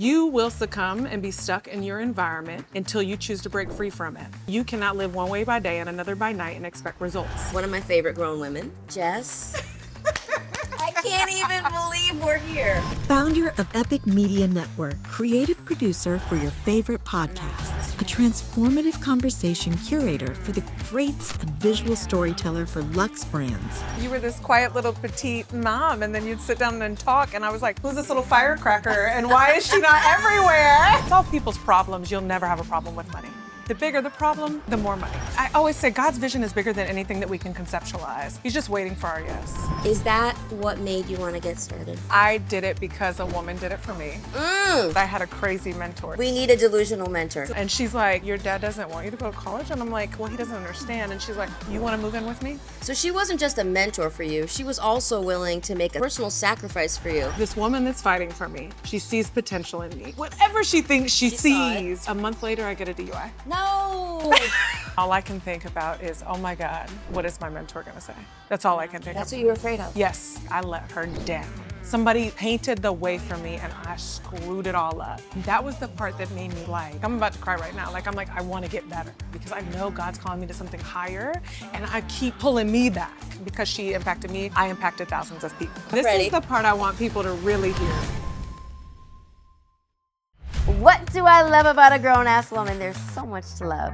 You will succumb and be stuck in your environment until you choose to break free from it. You cannot live one way by day and another by night and expect results. One of my favorite grown women, Jess. I can't even believe we're here. Founder of EPYC Media Network, creative producer for your favorite podcasts, a transformative conversation curator for the greats and visual storyteller for Luxe brands. You were this quiet little petite mom, and then you'd sit down and talk, and I was like, who's this little firecracker, and why is she not everywhere? Solve people's problems, you'll never have a problem with money. The bigger the problem, the more money. I always say God's vision is bigger than anything that we can conceptualize. He's just waiting for our yes. Is that what made you want to get started? I did it because a woman did it for me. I had a crazy mentor. We need a delusional mentor. And she's like, your dad doesn't want you to go to college? And I'm like, well, he doesn't understand. And she's like, you want to move in with me? So she wasn't just a mentor for you. She was also willing to make a personal sacrifice for you. This woman that's fighting for me, she sees potential in me. Whatever she thinks she sees. A month later, I get a DUI. No. All I can think about is, oh my God, what is my mentor gonna say? That's all I can think of. That's what you were afraid of. Yes, I let her down. Somebody painted the way for me and I screwed it all up. That was the part that made me I'm about to cry right now. I'm like, I wanna get better because I know God's calling me to something higher and I keep pulling me back. Because she impacted me, I impacted thousands of people. This is the part I want people to really hear. What do I love about a grown-ass woman? There's so much to love.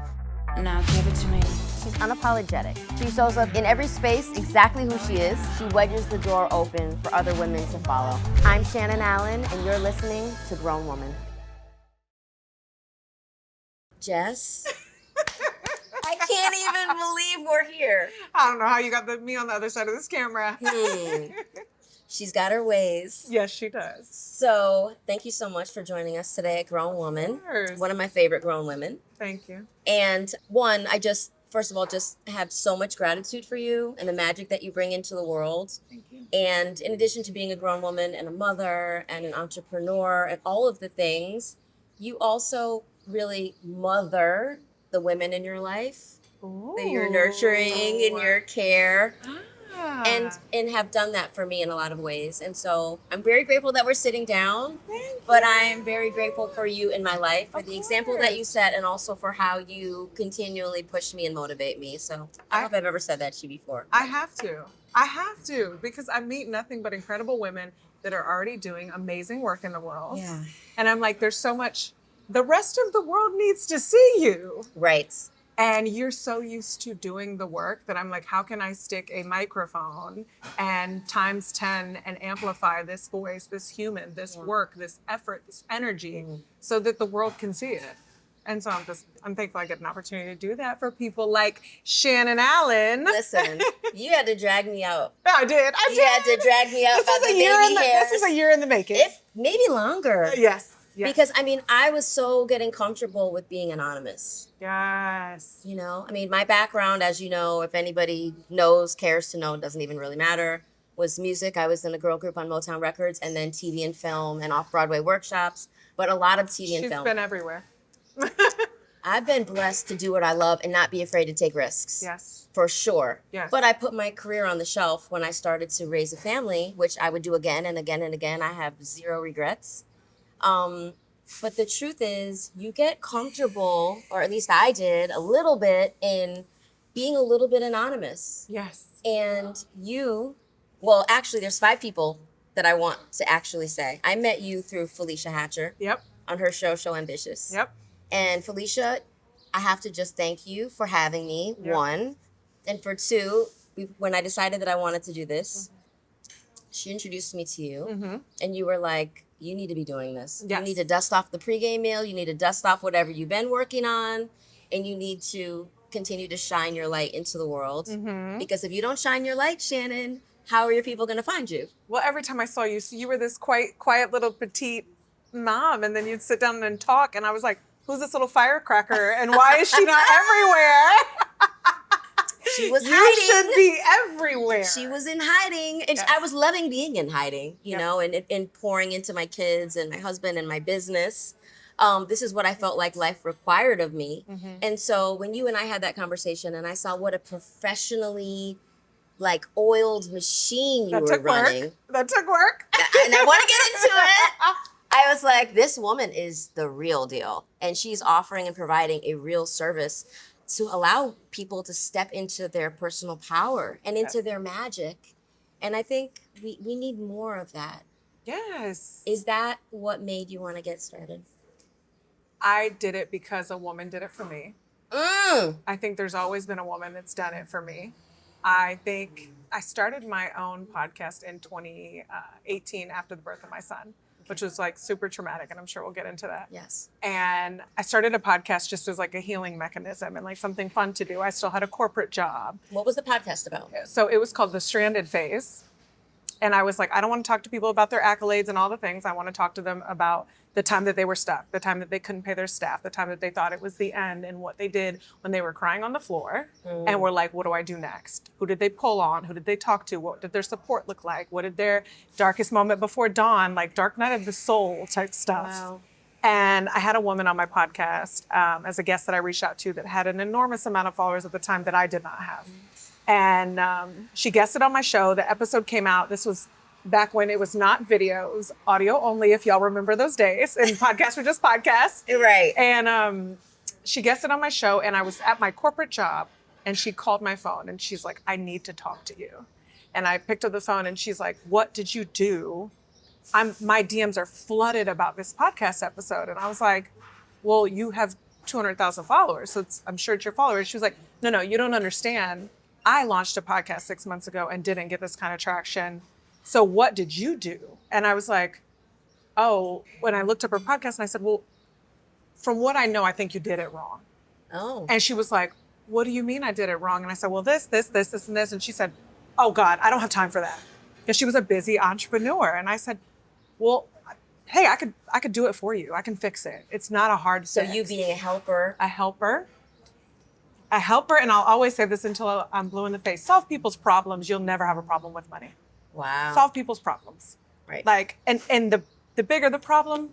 Now give it to me. She's unapologetic. She shows up in every space exactly who she is. She wedges the door open for other women to follow. I'm Shannon Allen, and you're listening to Grown Woman. Jess? I can't even believe we're here. I don't know how you got me on the other side of this camera. She's got her ways. Yes, she does. So thank you so much for joining us today at Grown Woman. Of course. One of my favorite grown women. Thank you. And one, first of all, just have so much gratitude for you and the magic that you bring into the world. Thank you. And in addition to being a grown woman and a mother and an entrepreneur and all of the things, you also really mother the women in your life that you're nurturing in your care. And have done that for me in a lot of ways. And so I'm very grateful that we're sitting down, but I'm very grateful for you in my life, for the example that you set, and also for how you continually push me and motivate me. So I don't know if I've ever said that to you before. I have to, because I meet nothing but incredible women that are already doing amazing work in the world. Yeah. And I'm like, there's so much, the rest of the world needs to see you. Right. And you're so used to doing the work that I'm like, how can I stick a microphone and times 10 and amplify this voice, this human, this work, this effort, this energy, so that the world can see it. And so I'm thankful I get an opportunity to do that for people like Shannon Allen. Listen, you had to drag me out. I did. You had to drag me out by the baby hairs. This is a year in the making. Maybe longer. Yes. Because, I was so getting comfortable with being anonymous. Yes. My background, as you know, if anybody knows, cares to know, doesn't even really matter, was music. I was in a girl group on Motown Records, and then TV and film and off-Broadway workshops, but a lot of TV and film. She's been everywhere. I've been blessed to do what I love and not be afraid to take risks. Yes. For sure. Yes. But I put my career on the shelf when I started to raise a family, which I would do again and again and again. I have zero regrets. But the truth is, you get comfortable, or at least I did, a little bit in being a little bit anonymous. Yes. And actually, there's 5 people that I want to actually say. I met you through Felicia Hatcher. Yep. On her show, So Ambitious. Yep. And Felicia, I have to just thank you for having me, Yep. 1. And for 2, when I decided that I wanted to do this, she introduced me to you, and you were like, you need to be doing this. Yes. You need to dust off the pregame meal. You need to dust off whatever you've been working on, and you need to continue to shine your light into the world. Because if you don't shine your light, Shannon, how are your people going to find you? Well, every time I saw you, you were this quiet little petite mom, and then you'd sit down and talk, and I was like, who's this little firecracker, and why is she not everywhere? She was hiding. You should be everywhere. She was in hiding. And I was loving being in hiding, you know, and pouring into my kids and my husband and my business. This is what I felt like life required of me. And so when you and I had that conversation and I saw what a professionally oiled machine you were running. That took work. And I want to get into it. I was like, this woman is the real deal. And she's offering and providing a real service to allow people to step into their personal power and into their magic. And I think we need more of that. Yes. Is that what made you want to get started? I did it because a woman did it for me. I think there's always been a woman that's done it for me. I think I started my own podcast in 2018 after the birth of my son, which was like super traumatic, and I'm sure we'll get into that. Yes. And I started a podcast just as like a healing mechanism and like something fun to do. I still had a corporate job. What was the podcast about? So it was called The Stranded Phase. And I was like, I don't want to talk to people about their accolades and all the things. I want to talk to them about the time that they were stuck, the time that they couldn't pay their staff, the time that they thought it was the end, and what they did when they were crying on the floor and were like, what do I do next? Who did they pull on? Who did they talk to? What did their support look like? What did their darkest moment before dawn, like dark night of the soul type stuff? Wow. And I had a woman on my podcast as a guest that I reached out to that had an enormous amount of followers at the time that I did not have. And she guested on my show. The episode came out. This was back when it was not videos, audio only, if y'all remember those days. And podcasts were just podcasts. Right. And she guested on my show, and I was at my corporate job, and she called my phone, and she's like, I need to talk to you. And I picked up the phone, and she's like, what did you do? My DMs are flooded about this podcast episode. And I was like, well, you have 200,000 followers, so I'm sure it's your followers. She was like, no, you don't understand. I launched a podcast 6 months ago and didn't get this kind of traction. So what did you do? And I was like, oh, when I looked up her podcast and I said, well, from what I know, I think you did it wrong. Oh. And she was like, what do you mean I did it wrong? And I said, well, this, and this. And she said, oh God, I don't have time for that. Because she was a busy entrepreneur. And I said, well, hey, I could do it for you. I can fix it. It's not a hard So fix. you being a helper. A helper, and I'll always say this until I'm blue in the face. Solve people's problems. You'll never have a problem with money. Wow. Solve people's problems. Right. Like, and the bigger the problem,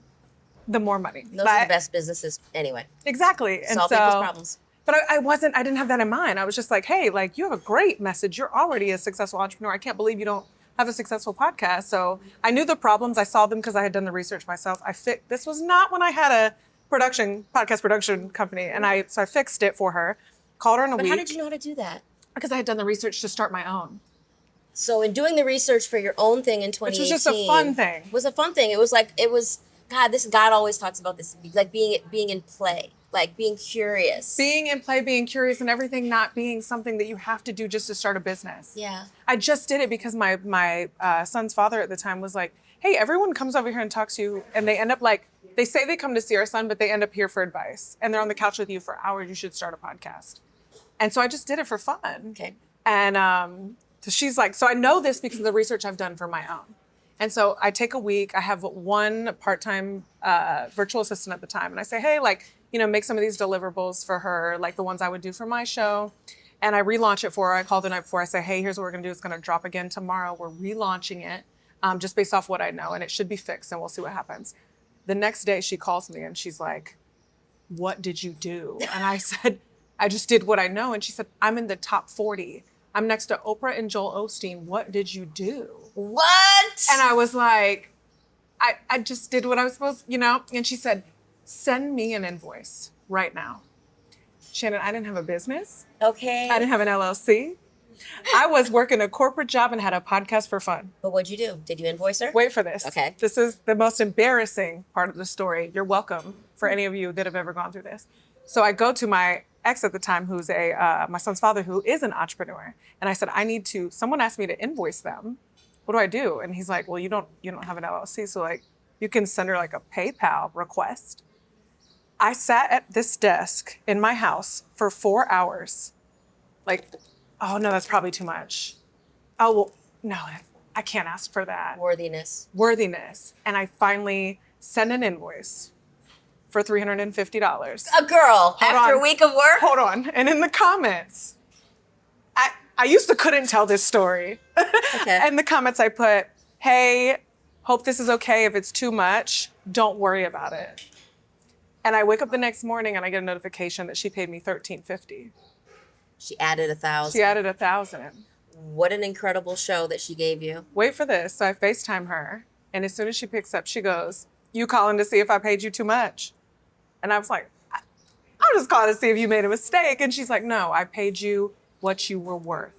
the more money. Those are the best businesses anyway. Exactly. And Solve so, people's problems. but I didn't have that in mind. I was just like, hey, like you have a great message. You're already a successful entrepreneur. I can't believe you don't have a successful podcast. So I knew the problems. I solved them because I had done the research myself. This was not when I had a podcast production company. And I fixed it for her, called her in a week. But how did you know how to do that? Because I had done the research to start my own. So in doing the research for your own thing in 2018. Which was just a fun thing. It was a fun thing. It was God always talks about this, like being in play, like being curious. Being in play, being curious, and everything not being something that you have to do just to start a business. Yeah. I just did it because my son's father at the time was like, hey, everyone comes over here and talks to you, and they end up like, they say they come to see our son, but they end up here for advice. And they're on the couch with you for hours. You should start a podcast. And so I just did it for fun. Okay. And so she's like, so I know this because of the research I've done for my own. And so I take a week. I have one part-time virtual assistant at the time. And I say, hey, like, make some of these deliverables for her, like the ones I would do for my show. And I relaunch it for her. I call the night before. I say, hey, here's what we're going to do. It's going to drop again tomorrow. We're relaunching it just based off what I know. And it should be fixed, and we'll see what happens. The next day, she calls me, and she's like, what did you do? And I said, I just did what I know. And she said, I'm in the top 40. I'm next to Oprah and Joel Osteen. What did you do? What? And I was like, I just did what I was supposed, And she said, send me an invoice right now. Shannon, I didn't have a business. Okay. I didn't have an LLC. I was working a corporate job and had a podcast for fun. But what'd you do? Did you invoice her? Wait for this. Okay. This is the most embarrassing part of the story. You're welcome for any of you that have ever gone through this. So I go to my ex at the time, who's my son's father, who is an entrepreneur. And I said, someone asked me to invoice them. What do I do? And he's like, well, you don't have an LLC. So like, you can send her like a PayPal request. I sat at this desk in my house for 4 hours. Like, oh no, that's probably too much. Oh, well, no, I can't ask for that. Worthiness. And I finally sent an invoice for $350. A girl, after on. a week of work? Hold on. And in the comments, I used to couldn't tell this story. Okay. In the comments I put, hey, hope this is okay. If it's too much, don't worry about it. And I wake up the next morning and I get a notification that she paid me $1,350. She added 1,000. She added 1,000. What an incredible show that she gave you. Wait for this. So I FaceTime her. And as soon as she picks up, she goes, you calling to see if I paid you too much? And I was like, I'm just calling to see if you made a mistake. And she's like, no, I paid you what you were worth.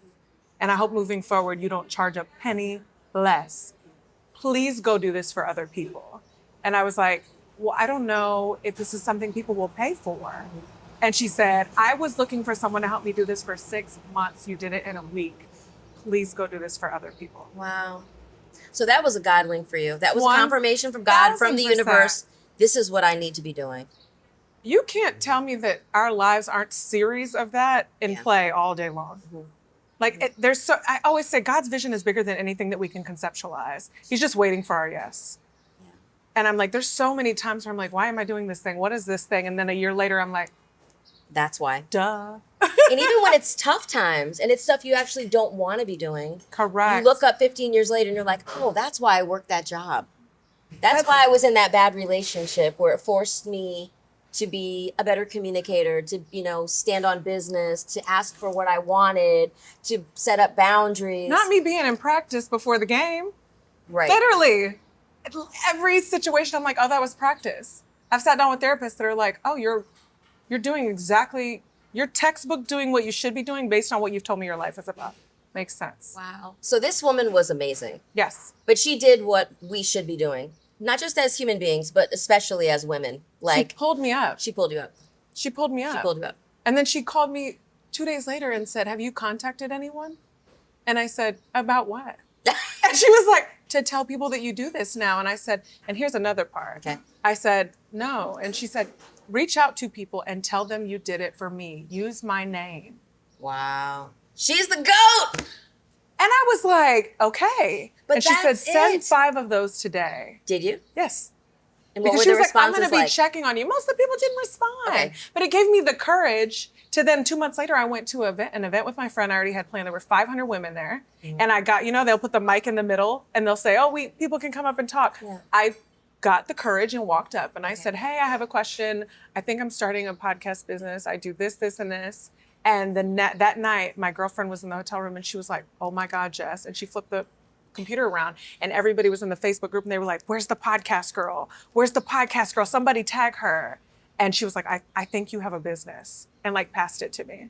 And I hope moving forward, you don't charge a penny less. Please go do this for other people. And I was like, well, I don't know if this is something people will pay for. And she said, I was looking for someone to help me do this for 6 months. You did it in a week. Please go do this for other people. Wow. So that was a God wink for you. That was 1000%. confirmation from God, from the universe. This is what I need to be doing. You can't tell me that our lives aren't series of that in play all day long. Like I always say God's vision is bigger than anything that we can conceptualize. He's just waiting for our yes. Yeah. And I'm like, there's so many times where I'm like, why am I doing this thing? What is this thing? And then a year later, I'm like, that's why. Duh. And even when it's tough times and it's stuff you actually don't want to be doing. Correct. You look up 15 years later and you're like, oh, that's why I worked that job. That's why I was in that bad relationship where it forced me to be a better communicator, to, stand on business, to ask for what I wanted, to set up boundaries. Not me being in practice before the game. Right. Literally. Every situation, I'm like, oh, that was practice. I've sat down with therapists that are like, oh, you're doing exactly, you're textbook doing what you should be doing based on what you've told me your life is about. Makes sense. Wow. So this woman was amazing. Yes. But she did what we should be doing. Not just as human beings, but especially as women. Like, she pulled me up. She pulled you up. She pulled me up. She pulled you up. And then she called me 2 days later and said, have you contacted anyone? And I said, about what? And she was like, to tell people that you do this now. And I said, and here's another part. Okay. I said, no. And she said, reach out to people and tell them you did it for me. Use my name. Wow. She's the GOAT. And I was like, okay. But and she said, that's send it. 5 of those today. Did you? Yes. And what Because were she the was like, I'm responses going to be checking on you. Most of the people didn't respond. Okay. But it gave me the courage to then 2 months later, I went to an event with my friend I already had planned. There were 500 women there. Mm-hmm. And I got, they'll put the mic in the middle and they'll say, oh, people can come up and talk. Yeah. I got the courage and walked up and I said, hey, I have a question. I think I'm starting a podcast business. I do this, this, and this. And that night, my girlfriend was in the hotel room and she was like, oh my God, Jess. And she flipped the computer around and everybody was in the Facebook group and they were like, where's the podcast girl? Where's the podcast girl? Somebody tag her. And she was like, I think you have a business, and like passed it to me.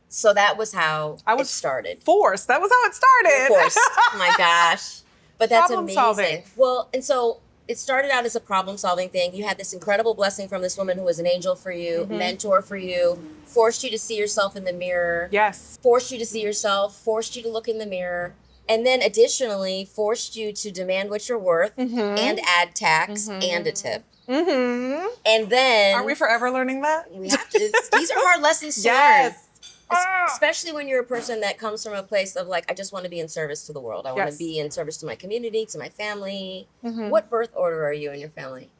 So that was how it started. Forced. That was how it started. Forced. Oh my gosh. But that's Problem amazing. solving. Well, and so it started out as a problem solving thing. You had this incredible blessing from this woman who was an angel for you, mentor for you, forced you to see yourself in the mirror. Yes. Forced you to see yourself, forced you to look in the mirror. And then additionally, forced you to demand what you're worth and add tax and a tip. Mm-hmm. And then... Are we forever learning that? We have to. These are hard lessons to learn. Especially when you're a person that comes from a place of like, I just want to be in service to the world. I want to be in service to my community, to my family. Mm-hmm. What birth order are you in your family?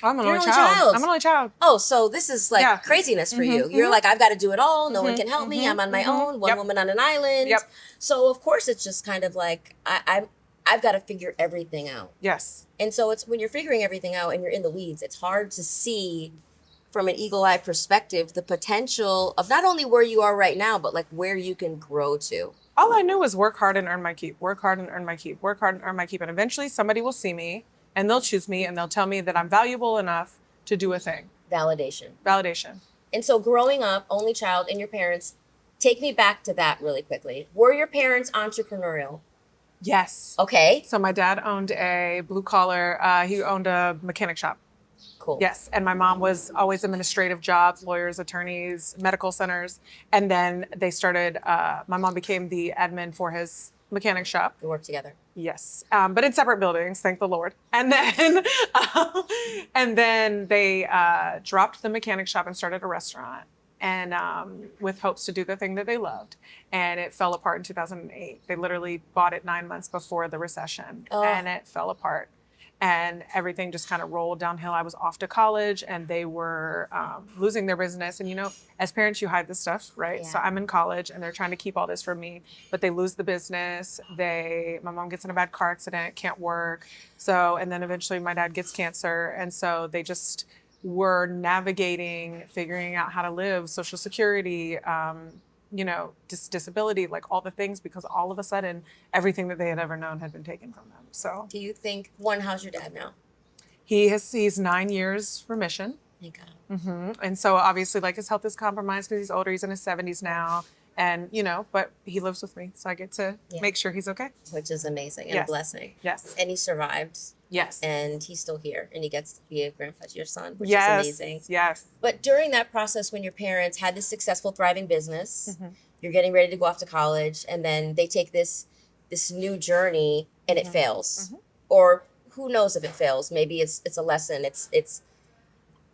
I'm an only child. I'm an only child. Oh, so this is like craziness for you. You're like, I've got to do it all. No one can help me. I'm on my own. One woman on an island. Yep. So of course it's just kind of like, I've got to figure everything out. Yes. And so it's when you're figuring everything out and you're in the weeds, it's hard to see from an eagle eye perspective the potential of not only where you are right now, but like where you can grow to. All I knew was work hard and earn my keep, work hard and earn my keep, work hard and earn my keep. And eventually somebody will see me and they'll choose me and they'll tell me that I'm valuable enough to do a thing. Validation. And so growing up, only child, and your parents, take me back to that really quickly. Were your parents entrepreneurial? Yes. Okay. So my dad owned a blue collar, he owned a mechanic shop. Cool. Yes. And my mom was always administrative jobs, lawyers, attorneys, medical centers. And then they started, my mom became the admin for his mechanic shop. We worked together. Yes. But in separate buildings, thank the Lord. And then they dropped the mechanic shop and started a restaurant. And with hopes to do the thing that they loved. And it fell apart in 2008. They literally bought it 9 months before the recession. And it fell apart. And everything just kind of rolled downhill. I was off to college and they were losing their business. And as parents, you hide this stuff, right? Yeah. So I'm in college and they're trying to keep all this from me, but they lose the business. My mom gets in a bad car accident, can't work. And then eventually my dad gets cancer. And so they just were navigating, figuring out how to live, Social Security, disability, like all the things, because all of a sudden everything that they had ever known had been taken from them. So Do you think, how's your dad now? he's 9 years remission. Thank God. And so obviously like his health is compromised because he's older. He's in his 70s now. And, but he lives with me. So I get to make sure he's okay. Which is amazing and a blessing. Yes. And he survived. Yes. And he's still here. And he gets to be a grandfather to your son, which Yes. is amazing. Yes. But during that process, when your parents had this successful, thriving business, you're getting ready to go off to college, and then they take this new journey and it fails. Or who knows if it fails? Maybe it's a lesson. It's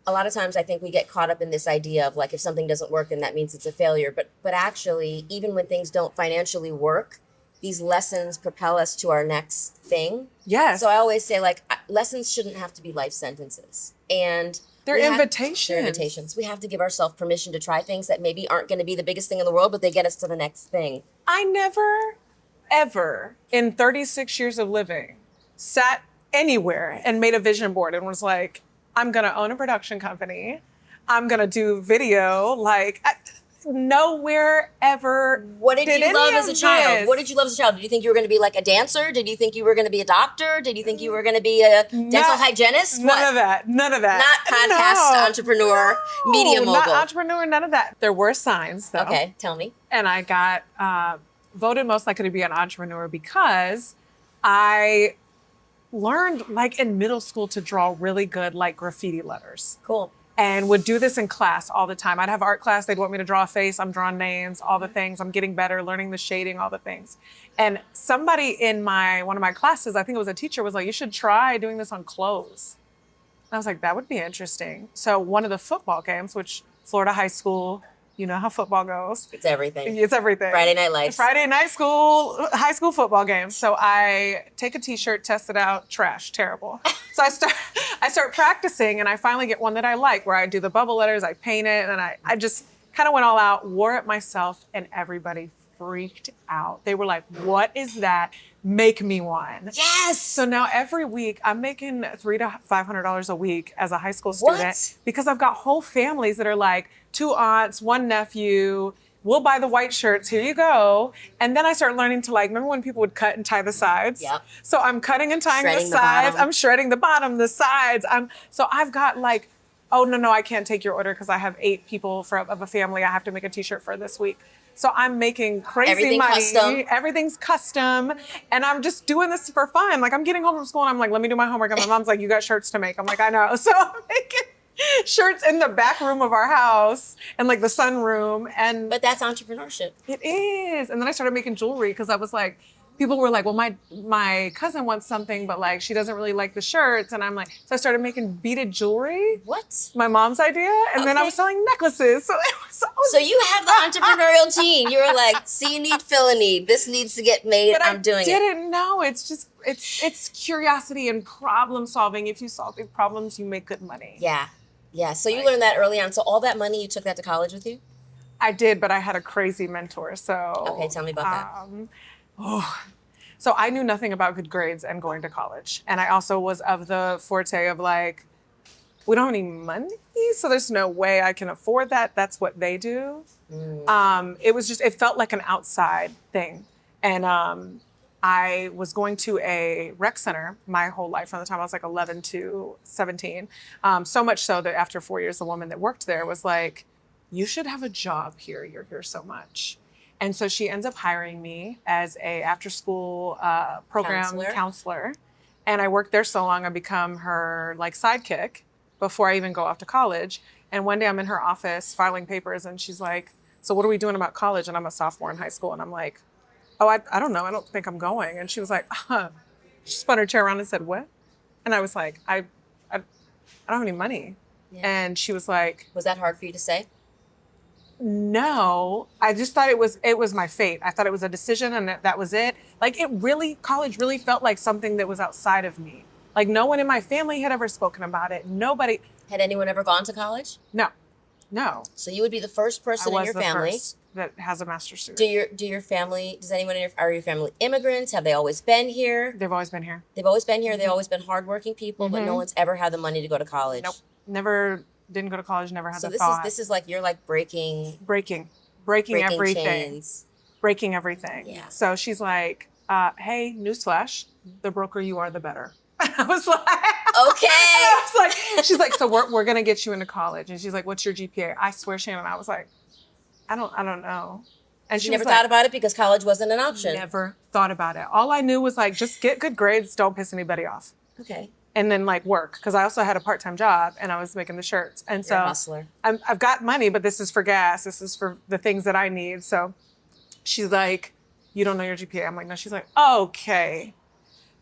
a lot of times I think we get caught up in this idea of like, if something doesn't work, then that means it's a failure. But actually, even when things don't financially work, these lessons propel us to our next thing. Yes. So I always say, like, lessons shouldn't have to be life sentences. And They're invitations. They're invitations. We have to give ourselves permission to try things that maybe aren't going to be the biggest thing in the world, but they get us to the next thing. I never, ever in 36 years of living sat anywhere and made a vision board and was like, I'm going to own a production company. I'm going to do video. Like, nowhere ever. What did you love as a child? This. What did you love as a child? Did you think you were going to be like a dancer? Did you think you were going to be a doctor? Did you think you were going to be a dental hygienist? None of that. None of that. Not podcast entrepreneur, media mogul. Not entrepreneur, none of that. There were signs, though. Okay, tell me. And I got voted most likely to be an entrepreneur because I learned, like in middle school, to draw really good, like graffiti letters. Cool. And would do this in class all the time. I'd have art class. They'd want me to draw a face. I'm drawing names, all the things. I'm getting better, learning the shading, all the things. And somebody in one of my classes, I think it was a teacher, was like, you should try doing this on clothes. And I was like, that would be interesting. So one of the football games, which Florida high school, you know how football goes. It's everything. It's everything. Friday Night Lights. Friday night high school football game. So I take a t-shirt, test it out, trash, terrible. So I start practicing, and I finally get one that I like, where I do the bubble letters, I paint it, and I just kind of went all out, wore it myself, and everybody freaked out. They were like, what is that? Make me one. Yes. So now every week I'm making $300 to $500 a week as a high school student because I've got whole families that are like 2 aunts, 1 nephew. We'll buy the white shirts. Here you go. And then I start learning to, like, remember when people would cut and tie the sides? Yep. So I'm cutting and tying Shredding the sides. the bottom. I'm shredding the bottom, the sides. So I've got like, oh no, I can't take your order because I have 8 people of a family I have to make a t-shirt for this week. So I'm making crazy money. Custom. Everything's custom. And I'm just doing this for fun. Like, I'm getting home from school and I'm like, let me do my homework. And my mom's like, you got shirts to make. I'm like, I know. So I'm making shirts in the back room of our house and like the sunroom. But that's entrepreneurship. It is. And then I started making jewelry because I was like, people were like, well, my cousin wants something, but like she doesn't really like the shirts. And I'm like, so I started making beaded jewelry. What? My mom's idea. And then I was selling necklaces. So it was So you have the entrepreneurial gene. You were like, see a need, fill a need. This needs to get made. But I'm doing it. I didn't know. It's just, it's curiosity and problem solving. If you solve big problems, you make good money. Yeah. Yeah. So you learned that early on. So all that money, you took that to college with you? I did, but I had a crazy mentor. So okay, tell me about that. So I knew nothing about good grades and going to college. And I also was of the forte of like, we don't have any money, so there's no way I can afford that. That's what they do. It felt like an outside thing. And I was going to a rec center my whole life from the time I was like 11 to 17. So much so that after 4 years, the woman that worked there was like, you should have a job here. You're here so much. And so she ends up hiring me as a after-school program counselor. And I worked there so long, I become her like sidekick before I even go off to college. And one day I'm in her office filing papers and she's like, so what are we doing about college? And I'm a sophomore in high school. And I'm like, oh, I don't know. I don't think I'm going. And she was like, She spun her chair around and said, what? And I was like, I don't have any money. Yeah. And she was like, was that hard for you to say? No, I just thought it was my fate. I thought it was a decision and that was it. Like college really felt like something that was outside of me. Like no one in my family had ever spoken about it. Nobody. Had anyone ever gone to college? No. So you would be the first person in your family that has a master's degree. Are your family immigrants? Have they always been here? They've always been here. They've always been here. They've always been hardworking people, but no one's ever had the money to go to college. Nope. Never. Didn't go to college, never had the thought. So this is like, you're like breaking breaking everything. chains. Breaking everything. Yeah. So she's like, hey, newsflash, the broker you are, the better. I was like, Okay. I was like, she's like, so we're gonna get you into college. And she's like, what's your GPA? I swear, Shannon, I was like, I don't know. And she You never was like, thought about it because college wasn't an option. never thought about it. All I knew was like, just get good grades, don't piss anybody off. Okay. And then like work, because I also had a part-time job and I was making the shirts. And You're a so hustler. I've got money, but this is for gas. This is for the things that I need. So she's like, you don't know your GPA? I'm like, no. She's like, okay,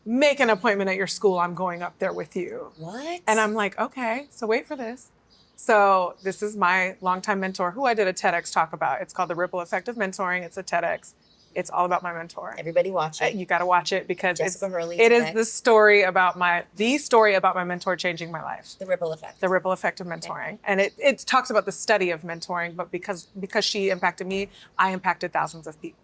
make an appointment at your school. I'm going up there with you. What? And I'm like, okay, so wait for this. So this is my longtime mentor who I did a TEDx talk about. It's called The Ripple Effect of Mentoring. It's a TEDx. It's all about my mentor. Everybody watch it. You got to watch it because Jessica Hurley it is TEDx. the story about my mentor changing my life. The ripple effect. The ripple effect of mentoring. And it talks about the study of mentoring, but because she impacted me, I impacted thousands of people.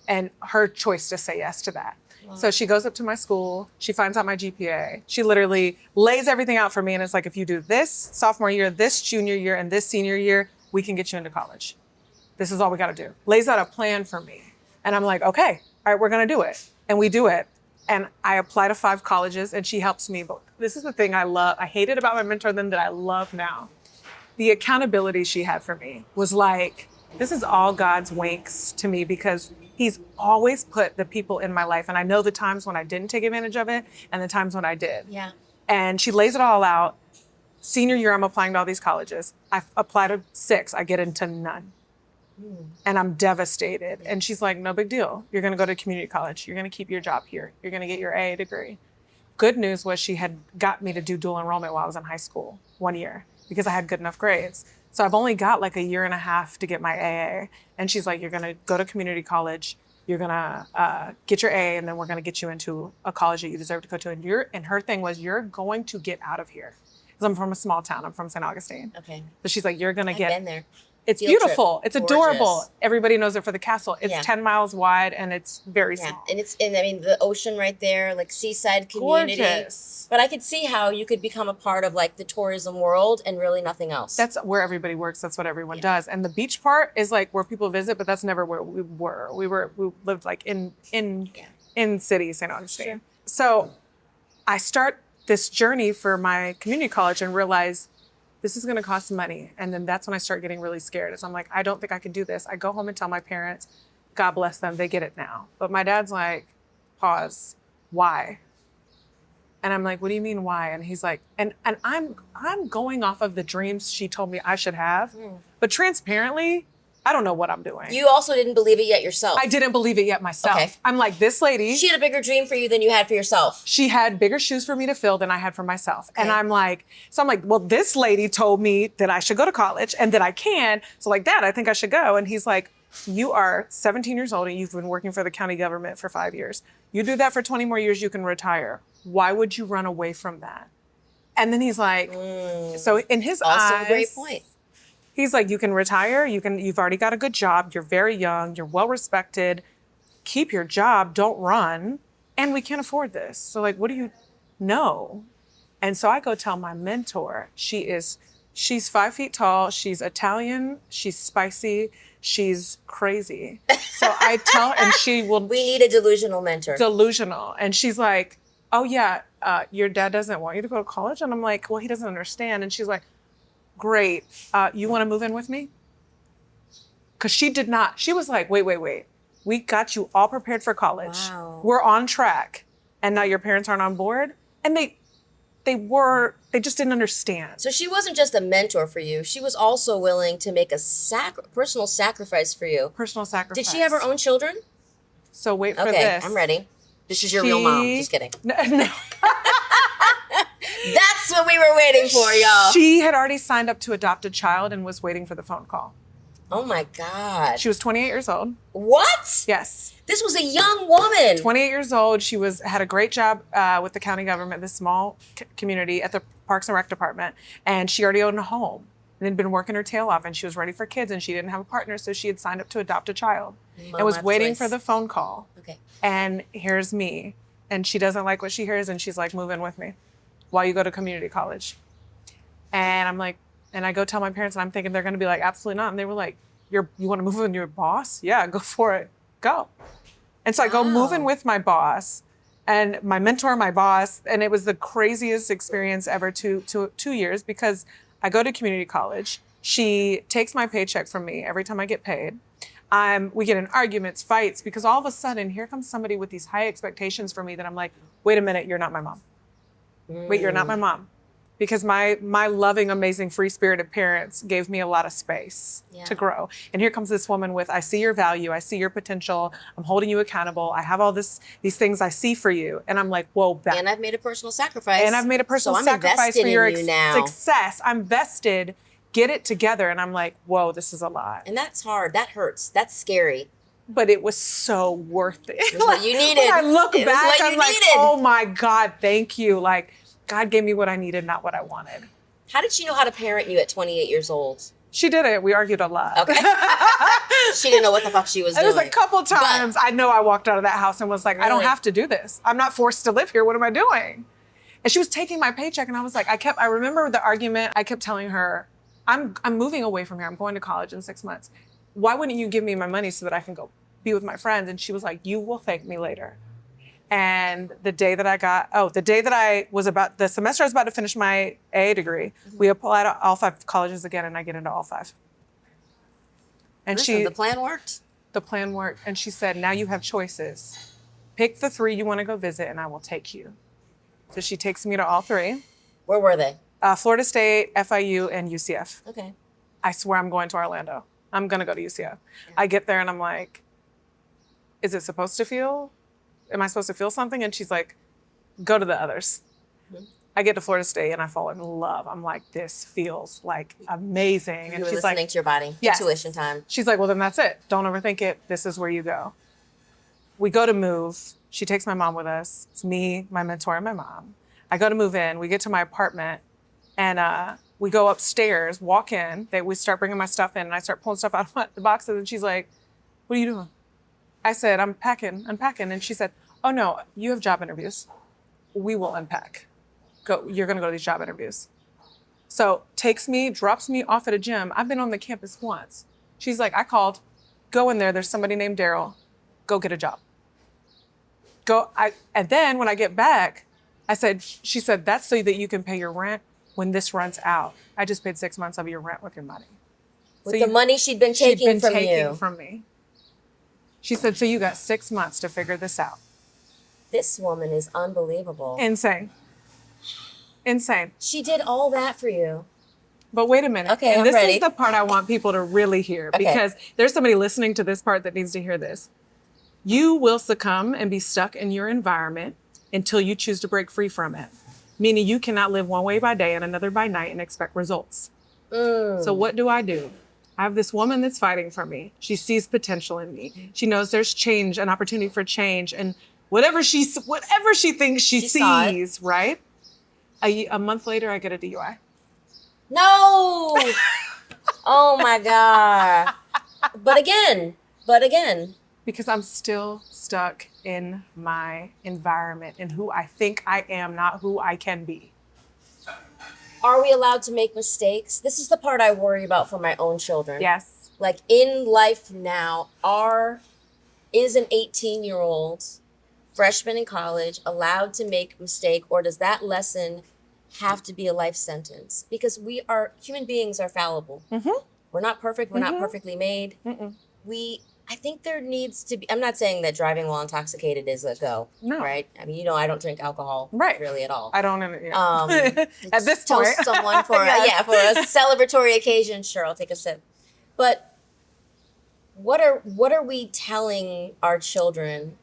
And her choice to say yes to that. Wow. So she goes up to my school, she finds out my GPA. She literally lays everything out for me and it's like, if you do this sophomore year, this junior year, and this senior year, we can get you into college. This is all we got to do. Lays out a plan for me. And I'm like, okay, all right, we're going to do it. And we do it. And I apply to 5 colleges and she helps me. But this is the thing I love. I hated about my mentor then that I love now. The accountability she had for me was like, this is all God's winks to me because he's always put the people in my life. And I know the times when I didn't take advantage of it and the times when I did. Yeah. And she lays it all out. Senior year, I'm applying to all these colleges. I apply to 6. I get into none. And I'm devastated. And she's like, no big deal. You're going to go to community college. You're going to keep your job here. You're going to get your AA degree. Good news was she had got me to do dual enrollment while I was in high school 1 year because I had good enough grades. So I've only got like a year and a half to get my AA. And she's like, you're going to go to community college. You're going to get your AA, and then we're going to get you into a college that you deserve to go to. And her thing was, you're going to get out of here. Because I'm from a small town. I'm from St. Augustine. Okay. So she's like, you're going to I've get... been there. It's Field trip. beautiful. It's Gorgeous. adorable. Everybody knows it for the castle. It's Yeah. 10 miles wide and it's very Yeah. small. And I mean, the ocean right there, like seaside community. Gorgeous. But I could see how you could become a part of like the tourism world and really nothing else. That's where everybody works. That's what everyone does. And the beach part is like where people visit, but that's never where we were. We lived like in city, St. Augustine. Sure. So I start this journey for my community college and realize this is going to cost money. And then that's when I start getting really scared. Is I'm like, I don't think I can do this. I go home and tell my parents, God bless them, they get it now. But my dad's like, pause, why? And I'm like, what do you mean why? And he's like, and I'm going off of the dreams she told me I should have. But transparently, I don't know what I'm doing. You also didn't believe it yet yourself. I didn't believe it yet myself. Okay. I'm like, this lady, She had a bigger dream for you than you had for yourself. she had bigger shoes for me to fill than I had for myself. And Okay. I'm like, well, this lady told me that I should go to college and that I can. So like, Dad, I think I should go. And he's like, you are 17 years old and you've been working for the county government for 5 years. You do that for 20 more years, you can retire. Why would you run away from that? And then he's like, so in his Also eyes, a great point. he's like, you can retire, you've already got a good job, you're very young, you're well respected, keep your job, don't run, and we can't afford this. So like, what do you know? And so I go tell my mentor, she's 5 feet tall, she's Italian, she's spicy, she's crazy. So I tell, and she will, We need a delusional mentor. delusional. And she's like, oh yeah, your dad doesn't want you to go to college? And I'm like, well, he doesn't understand. And she's like, great. You want to move in with me? Because she did not. She was like, wait. We got you all prepared for college. Wow. We're on track. And now your parents aren't on board. And they just didn't understand. So she wasn't just a mentor for you. She was also willing to make a personal sacrifice for you. Personal sacrifice. Did she have her own children? So wait for Okay, this. I'm ready. This is your real mom. She- Just kidding. No. That's what we were waiting for, y'all. She had already signed up to adopt a child and was waiting for the phone call. Oh my God. She was 28 years old. What? Yes. This was a young woman. 28 years old. She had a great job with the county government, this small community at the Parks and Rec department. And she already owned a home and had been working her tail off, and she was ready for kids, and she didn't have a partner. So she had signed up to adopt a child and was Mama waiting choice. for the phone call. Okay. And here's me. And she doesn't like what she hears. And she's like, move in with me while you go to community college. And I'm like, and I go tell my parents, and I'm thinking they're going to be like, absolutely not. And they were like, you want to move in with your boss? Yeah, go for it. Go. And so I go moving with my boss and my mentor, my boss, and it was the craziest experience ever 2 years because I go to community college. She takes my paycheck from me every time I get paid. We get in arguments, fights, because all of a sudden here comes somebody with these high expectations for me that I'm like, wait a minute, you're not my mom. Wait, you're not my mom. Because my loving, amazing, free-spirited parents gave me a lot of space to grow. And here comes this woman with, I see your value, I see your potential, I'm holding you accountable, I have all these things I see for you. And I'm like, whoa, and I've made a personal sacrifice. And I've made a personal sacrifice for your success. I'm vested, get it together. And I'm like, whoa, this is a lot. And that's hard, that hurts, that's scary. But it was so worth it. It was what you needed. When I look back, I'm like, oh my God, thank you. Like, God gave me what I needed, not what I wanted. How did she know how to parent you at 28 years old? She did it. We argued a lot. Okay. She didn't know what the fuck she was doing. It was a couple times. I know I walked out of that house and was like, I don't have to do this. I'm not forced to live here. What am I doing? And she was taking my paycheck and I was like, I remember the argument. I kept telling her, I'm moving away from here. I'm going to college in 6 months. Why wouldn't you give me my money so that I can go be with my friends? And she was like, you will thank me later. And the day that the semester I was about to finish my AA degree, we applied to all 5 colleges again and I get into all 5. And the plan worked? The plan worked. And she said, now you have choices. Pick the 3 you want to go visit and I will take you. So she takes me to all 3. Where were they? Florida State, FIU, and UCF. Okay. I swear I'm going to Orlando. I'm going to go to UCF. Yeah. I get there and I'm like, is it supposed to feel? Am I supposed to feel something? And she's like, go to the others. Mm-hmm. I get to Florida State and I fall in love. I'm like, this feels like amazing. And you were she's listening like, to your body. yes. Intuition time. She's like, well, then that's it. Don't overthink it. This is where you go. We go to move. She takes my mom with us. It's me, my mentor, and my mom. I go to move in. We get to my apartment and we go upstairs, walk in. We start bringing my stuff in and I start pulling stuff out of the boxes. And she's like, what are you doing? I said, I'm unpacking. And she said, oh no, you have job interviews. We will unpack. You're gonna go to these job interviews. So takes me, drops me off at a gym. I've been on the campus once. She's like, I called, go in there. There's somebody named Daryl. Go get a job. And then when I get back, she said, that's so that you can pay your rent when this runs out. I just paid 6 months of your rent with your money. With the money she'd been taking from me. She said, so you got 6 months to figure this out. This woman is unbelievable. Insane. She did all that for you. But wait a minute. Okay, and I'm this ready. is the part I want people to really hear because there's somebody listening to this part that needs to hear this. You will succumb and be stuck in your environment until you choose to break free from it. Meaning you cannot live one way by day and another by night and expect results. So what do? I have this woman that's fighting for me. She sees potential in me. She knows there's change, an opportunity for change, and whatever she thinks she sees, right? A month later, I get a DUI. No! Oh my God. But again. Because I'm still stuck in my environment and who I think I am, not who I can be. Are we allowed to make mistakes? This is the part I worry about for my own children. Yes. Like in life now, is an 18-year-old freshman in college allowed to make a mistake, or does that lesson have to be a life sentence? Because human beings are fallible. Mm-hmm. We're not perfect. We're not perfectly made. Mm-mm. I think there needs to be, I'm not saying that driving while intoxicated is a go. No. Right? I mean, I don't drink alcohol really at all. I don't. At this point. Toast someone for, yes. For a celebratory occasion, sure, I'll take a sip. But what are we telling our children?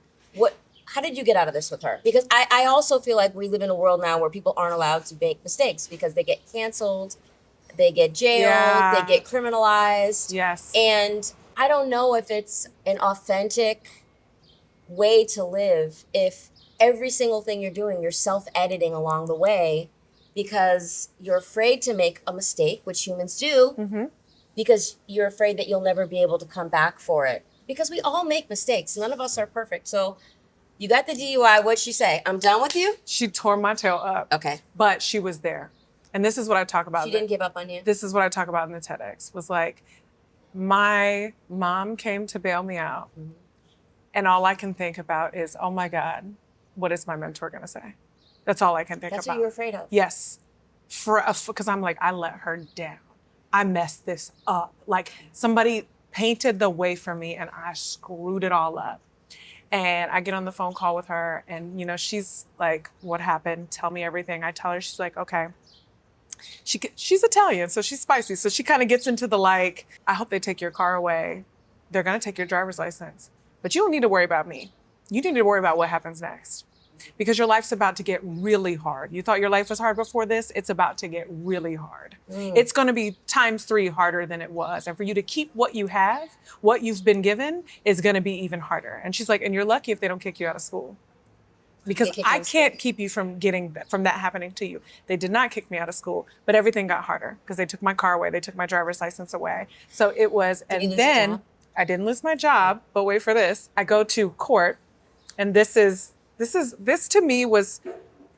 How did you get out of this with her? Because I also feel like we live in a world now where people aren't allowed to make mistakes because they get canceled, they get jailed, they get criminalized. Yes. And I don't know if it's an authentic way to live if every single thing you're doing, you're self-editing along the way because you're afraid to make a mistake, which humans do, because you're afraid that you'll never be able to come back for it. Because we all make mistakes. None of us are perfect. So you got the DUI. What'd she say? I'm done with you? She tore my tail up. Okay. But she was there. And this is what I talk about. She didn't give up on you? This is what I talk about in the TEDx, was like, My mom came to bail me out. And all I can think about is, oh my God, what is my mentor gonna say? That's all I can think That's about. what you were afraid of. Yes, because I'm like, I let her down. I messed this up. Like somebody painted the way for me and I screwed it all up. And I get on the phone call with her and, you know, she's like, what happened? Tell me everything. I tell her, she's like, okay. She's Italian, so she's spicy. So she kind of gets into the like, I hope they take your car away. They're gonna take your driver's license. But you don't need to worry about me. You need to worry about what happens next. Because your life's about to get really hard. You thought your life was hard before this, it's about to get really hard. It's gonna be times 3 harder than it was. And for you to keep what you have, what you've been given, is gonna be even harder. And she's like, and you're lucky if they don't kick you out of school. Because I can't keep you from that happening to you. They did not kick me out of school, but everything got harder because they took my car away. They took my driver's license away. So it was, and then I didn't lose my job, but wait for this. I go to court and this to me was,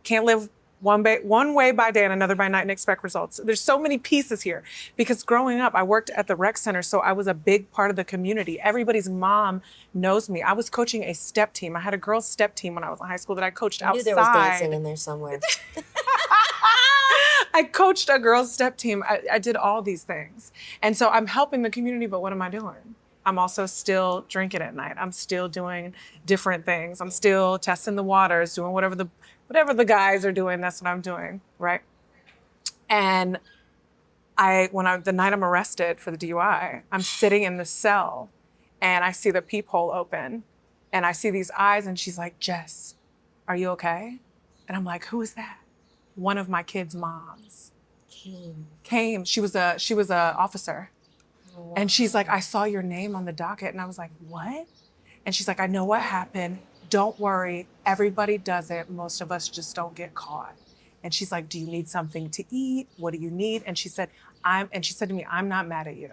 can't live one way by day and another by night and expect results. There's so many pieces here because growing up, I worked at the rec center. So I was a big part of the community. Everybody's mom knows me. I was coaching a step team. I had a girls step team when I was in high school that I coached outside. I knew there was dancing in there somewhere. I coached a girls step team. I did all these things. And so I'm helping the community, but what am I doing? I'm also still drinking at night. I'm still doing different things. I'm still testing the waters, doing whatever the guys are doing, that's what I'm doing, right? And the night I'm arrested for the DUI, I'm sitting in the cell and I see the peephole open and I see these eyes and she's like, Jess, are you okay? And I'm like, who is that? One of my kids' moms. Came. She was a officer. Oh, wow. And she's like, I saw your name on the docket. And I was like, what? And she's like, I know what happened. Don't worry, everybody does it. Most of us just don't get caught. And she's like, do you need something to eat? What do you need? And she said to me, I'm not mad at you.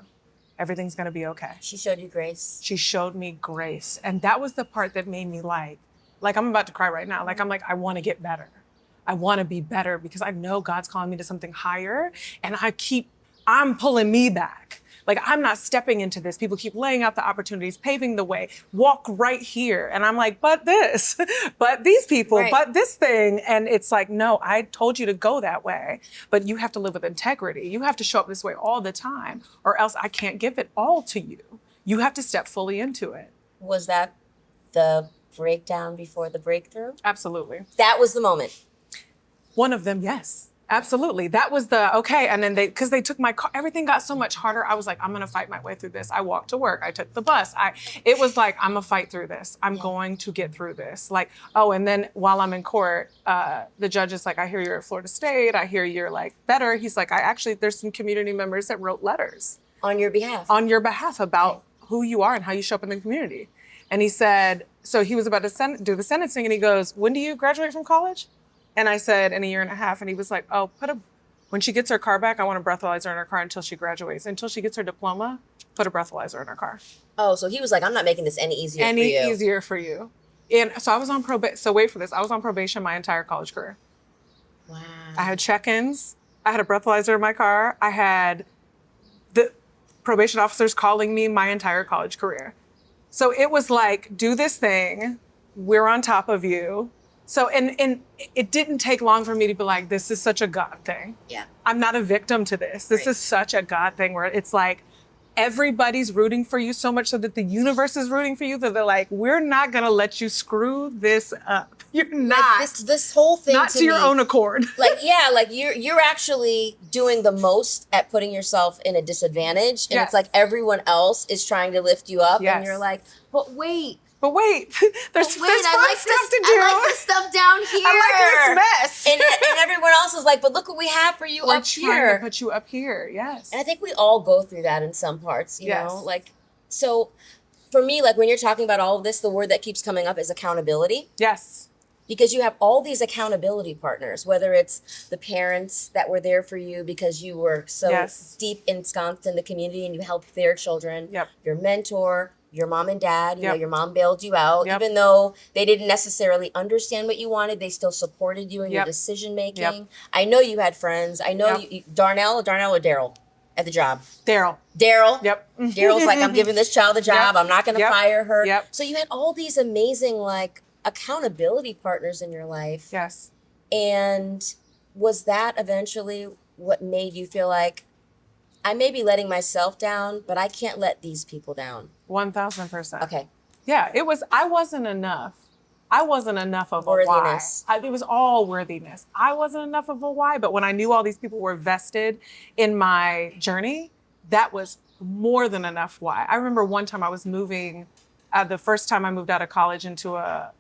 Everything's gonna be okay. She showed you grace. She showed me grace. And that was the part that made me like I'm about to cry right now. Like, I'm like, I wanna get better. I wanna be better because I know God's calling me to something higher and I'm pulling me back. Like, I'm not stepping into this. People keep laying out the opportunities, paving the way, walk right here. And I'm like, but this, but these people, right. But this thing. And it's like, no, I told you to go that way, but you have to live with integrity. You have to show up this way all the time or else I can't give it all to you. You have to step fully into it. Was that the breakdown before the breakthrough? Absolutely. That was the moment. One of them, yes. Absolutely. That was okay. And then because they took my car, everything got so much harder. I was like, I'm going to fight my way through this. I walked to work. I took the bus. It was like, I'm going to fight through this. I'm going to get through this. Like, and then while I'm in court, the judge is like, I hear you're at Florida State. I hear you're like better. He's like, there's some community members that wrote letters. On your behalf. On your behalf about who you are and how you show up in the community. And he said, so he was about to do the sentencing and he goes, when do you graduate from college? And I said, in a year and a half. And he was like, when she gets her car back, I want to breathalyzer in her car until she graduates. Until she gets her diploma, put a breathalyzer in her car. Oh, so he was like, I'm not making this any easier for you. And so I was on probation. So wait for this. I was on probation my entire college career. Wow. I had check-ins. I had a breathalyzer in my car. I had the probation officers calling me my entire college career. So it was like, do this thing. We're on top of you. So, and it didn't take long for me to be like, this is such a God thing. Yeah. I'm not a victim to this. This is such a God thing where it's like, everybody's rooting for you so much so that the universe is rooting for you that they're like, we're not going to let you screw this up. You're not. Like this whole thing not to your own accord. Like, you're actually doing the most at putting yourself in a disadvantage. And It's like everyone else is trying to lift you up. Yes. And you're like, but wait, there's fun stuff to do. I like this stuff down here. I like this mess. And everyone else is like, but look what we have for you up here. We're trying to put you up here, yes. And I think we all go through that in some parts, you know? Like, so for me, like when you're talking about all of this, the word that keeps coming up is accountability. Yes. Because you have all these accountability partners, whether it's the parents that were there for you because you were so deep ensconced in the community and you helped their children, your mentor, your mom and dad, you know, your mom bailed you out, even though they didn't necessarily understand what you wanted, they still supported you in your decision making. I know you had friends. I know you, Darnell or Daryl? at the job? Daryl. Yep. Daryl's like, I'm giving this child a job. Yep. I'm not going to Yep. fire her. Yep. So you had all these amazing like accountability partners in your life. Yes. And was that eventually what made you feel like, I may be letting myself down, but I can't let these people down? 1000%. Okay. Yeah, it was, I wasn't enough. I wasn't enough of a Worthiness. why. It was all worthiness. I wasn't enough of a why, but when I knew all these people were vested in my journey, that was more than enough why. I remember one time I was moving, the first time I moved out of college into a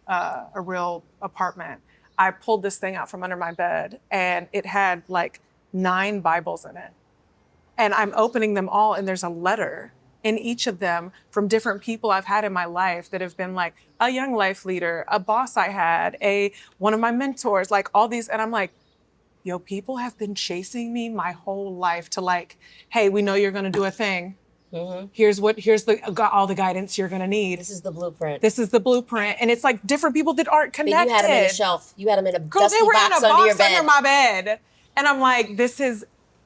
real apartment, I pulled this thing out from under my bed and it had like 9 Bibles in it. And I'm opening them all and there's a letter in each of them from different people I've had in my life that have been like a young life leader, a boss I had, one of my mentors, like all these. And I'm like, yo, people have been chasing me my whole life to like, hey, we know you're going to do a thing. Mm-hmm. Here's all the guidance you're going to need. This is the blueprint. This is the blueprint. And it's like different people that aren't But connected. you had them in a shelf. You had them in a Girl, dusty they were box in a under your box bed. under my bed. And I'm like, this is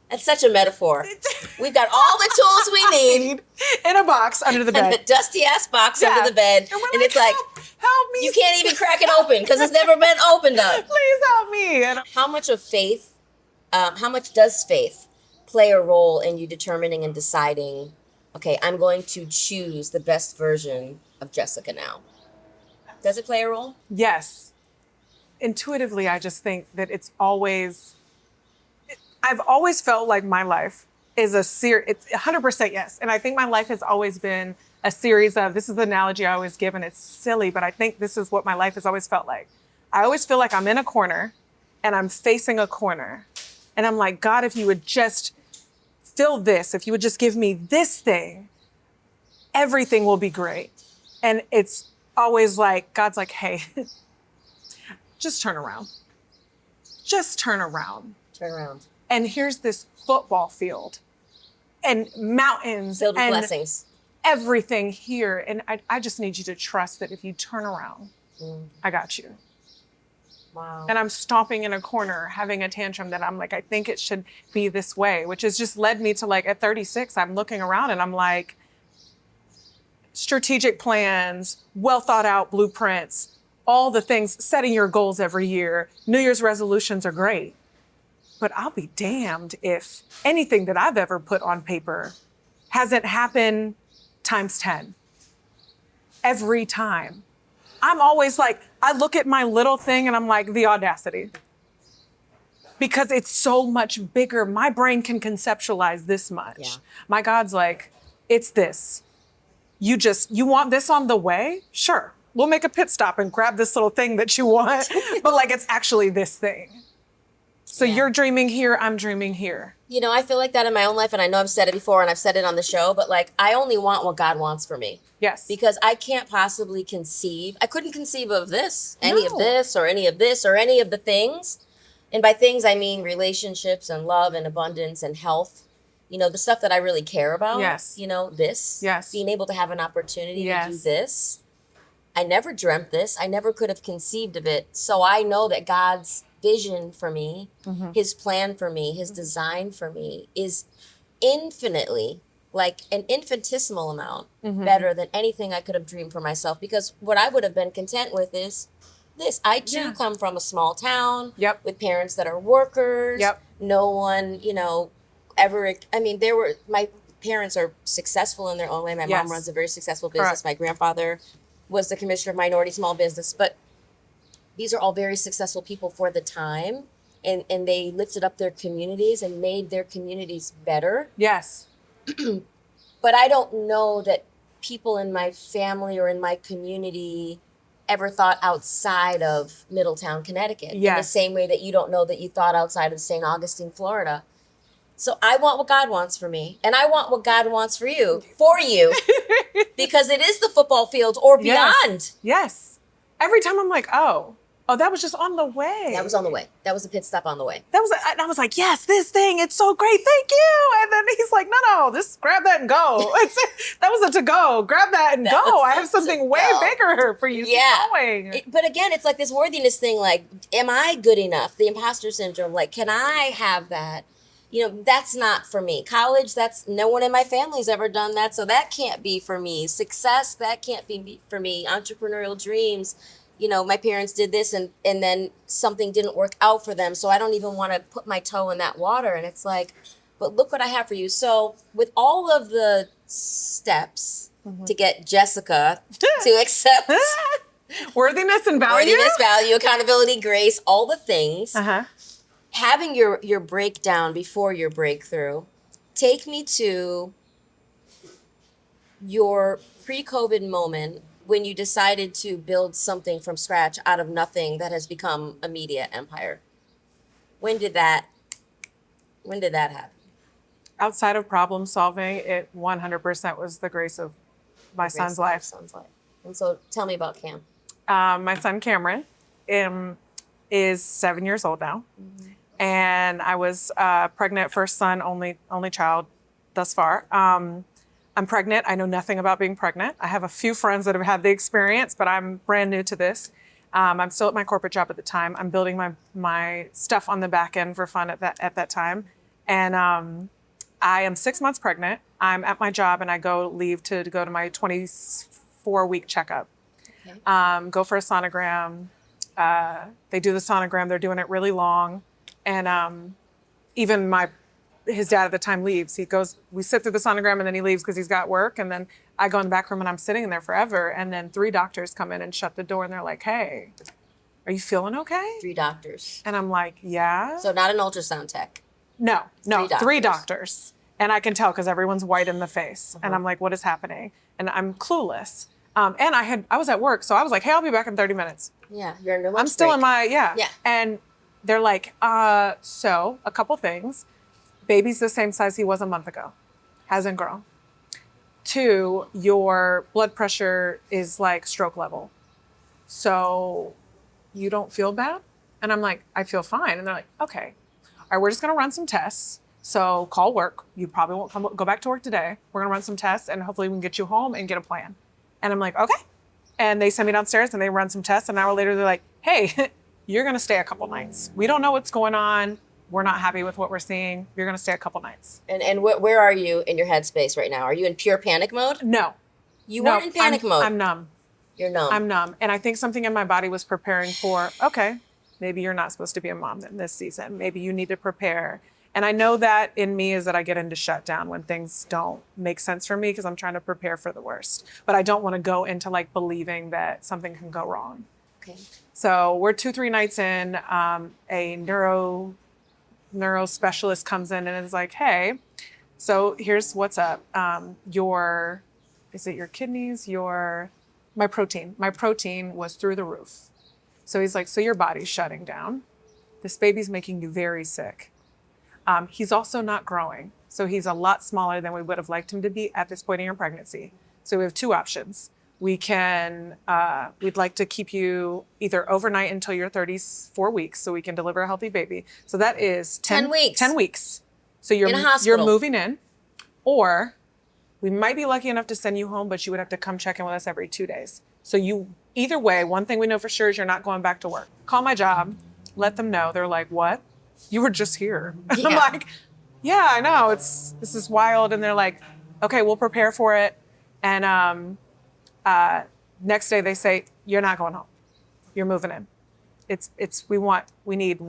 That's such a metaphor. We've got all the tools we need in a box under the bed. in a dusty ass box Yeah. under the bed. And we're And it's like, help me. you can't even crack it open because it's never been opened up. Please help me. And How much of faith, how much does faith play a role in you determining and deciding, okay, I'm going to choose the best version of Jessica now? Does it play a role? yes, intuitively, I just think that it's always, I've always felt like my life is it's 100% yes. And I think my life has always been a series of, this is the analogy I always give and it's silly, but I think this is what my life has always felt like. I always feel like I'm in a corner and I'm facing a corner. And I'm like, God, if you would just fill this, if you would just give me this thing, everything will be great. And it's always like, God's like, hey, just turn around. Just turn around. Turn around. And here's this football field and mountains Filled with and blessings. everything here. And I just need you to trust that if you turn around, I got you. Wow. And I'm stomping in a corner, having a tantrum that I'm like, I think it should be this way, which has just led me to like at 36, I'm looking around and I'm like, strategic plans, well thought out blueprints, all the things, setting your goals every year. New Year's resolutions are great. But I'll be damned if anything that I've ever put on paper hasn't happened times 10. Every time. I'm always like, I look at my little thing and I'm like, the audacity. Because it's so much bigger. My brain can conceptualize this much. Yeah. My God's like, it's this. You want this on the way? Sure. We'll make a pit stop and grab this little thing that you want. But like, it's actually this thing. So Yeah. you're dreaming here, I'm dreaming here. You know, I feel like that in my own life, and I know I've said it before and I've said it on the show, but like, I only want what God wants for me. Yes. Because I can't possibly I couldn't conceive of this, any of No. this, or any of this, or any of the things. And by things, I mean relationships and love and abundance and health. You know, the stuff that I really care about. Yes. You know, this. Yes. Being able to have an opportunity to do Yes. this. I never dreamt this. I never could have conceived of it. So I know that God's vision for me, his plan for me, his design for me is infinitely, like an infinitesimal amount better than anything I could have dreamed for myself. Because what I would have been content with is this. I too Yeah. come from a small town Yep. with parents that are workers. Yep. No one, my parents are successful in their own way. My Yes. mom runs a very successful business. Correct. My grandfather was the commissioner of minority small business. But these are all very successful people for the time. And they lifted up their communities and made their communities better. Yes. But I don't know that people in my family or in my community ever thought outside of Middletown, Connecticut. In the Yes. same way that you don't know that you thought outside of St. Augustine, Florida. So I want what God wants for me. And I want what God wants for you. Because it is the football field or beyond. Yes. Every time I'm like, oh, that was just on the way. That was on the way. That was a pit stop on the way. And I was like, yes, this thing, it's so great, thank you. And then he's like, no, just grab that and go. That was a to go. Grab that and That go. was I a have something to way go. bigger for you. Yeah. Keep going. But again, it's like this worthiness thing, like, am I good enough? The imposter syndrome, like, can I have that? That's not for me. College, that's no one in my family's ever done that, so that can't be for me. Success, that can't be for me. Entrepreneurial dreams, my parents did this and then something didn't work out for them, so I don't even want to put my toe in that water. And it's like, but look what I have for you. So with all of the steps to get Jessica to accept Worthiness and value. worthiness, value, accountability, grace, all the things. Uh-huh. Having your breakdown before your breakthrough, take me to your pre-COVID moment when you decided to build something from scratch out of nothing that has become a media empire. When did that happen? Outside of problem solving, it 100% was the grace of my son's life. And so tell me about Cam. My son Cameron is 7 years old now. And I was pregnant, first son, only child thus far. I'm pregnant. I know nothing about being pregnant. I have a few friends that have had the experience, but I'm brand new to this. I'm still at my corporate job at the time. I'm building my stuff on the back end for fun at that time. And I am 6 months pregnant. I'm at my job and I leave to go to my 24-week checkup. Okay. Go for a sonogram. They do the sonogram. They're doing it really long. And even his dad at the time leaves. We sit through the sonogram and then he leaves because he's got work. And then I go in the back room and I'm sitting in there forever. And then 3 doctors come in and shut the door and they're like, "Hey, are you feeling okay?" 3 doctors. And I'm like, "Yeah." So not an ultrasound tech. No, 3 doctors. And I can tell because everyone's white in the face. And I'm like, "What is happening?" And I'm clueless. And I was at work. So I was like, "Hey, I'll be back in 30 minutes. Yeah, you're in your lunch I'm still break. in my, Yeah. And they're like, so a couple things. Baby's the same size he was a month ago. Hasn't grown. 2, your blood pressure is like stroke level. So you don't feel bad? And I'm like, "I feel fine." And they're like, "Okay. All right, we're just going to run some tests. So call work. You probably won't go back to work today. We're going to run some tests and hopefully we can get you home and get a plan." And I'm like, "Okay." And they send me downstairs and they run some tests. An hour later, they're like, "Hey, you're going to stay a couple nights. We don't know what's going on. We're not happy with what we're seeing. You're going to stay a couple nights." And where are you in your headspace right now? Are you in pure panic mode? No. You weren't in panic mode. I'm numb. You're numb. I'm numb. And I think something in my body was preparing for, okay, maybe you're not supposed to be a mom in this season. Maybe you need to prepare. And I know that in me is that I get into shutdown when things don't make sense for me because I'm trying to prepare for the worst. But I don't want to go into like believing that something can go wrong. Okay. So we're 2-3 nights in, a neuro specialist comes in and is like, "Hey, so here's what's up. Is it your kidneys? My protein was through the roof." So he's like, "So your body's shutting down. This baby's making you very sick. He's also not growing. So he's a lot smaller than we would have liked him to be at this point in your pregnancy. So we have 2 options. We'd like to keep you either overnight until you're 34 weeks so we can deliver a healthy baby." So that is 10 weeks. 10 weeks. So In a hospital. you're moving in, or we might be lucky enough to send you home, but you would have to come check in with us every 2 days. So either way, one thing we know for sure is you're not going back to work. Call my job, let them know. They're like, "What? You were just here." Yeah. I'm like, "Yeah, I know. This is wild." And they're like, "Okay, we'll prepare for it." And next day they say, "You're not going home. You're moving in. We need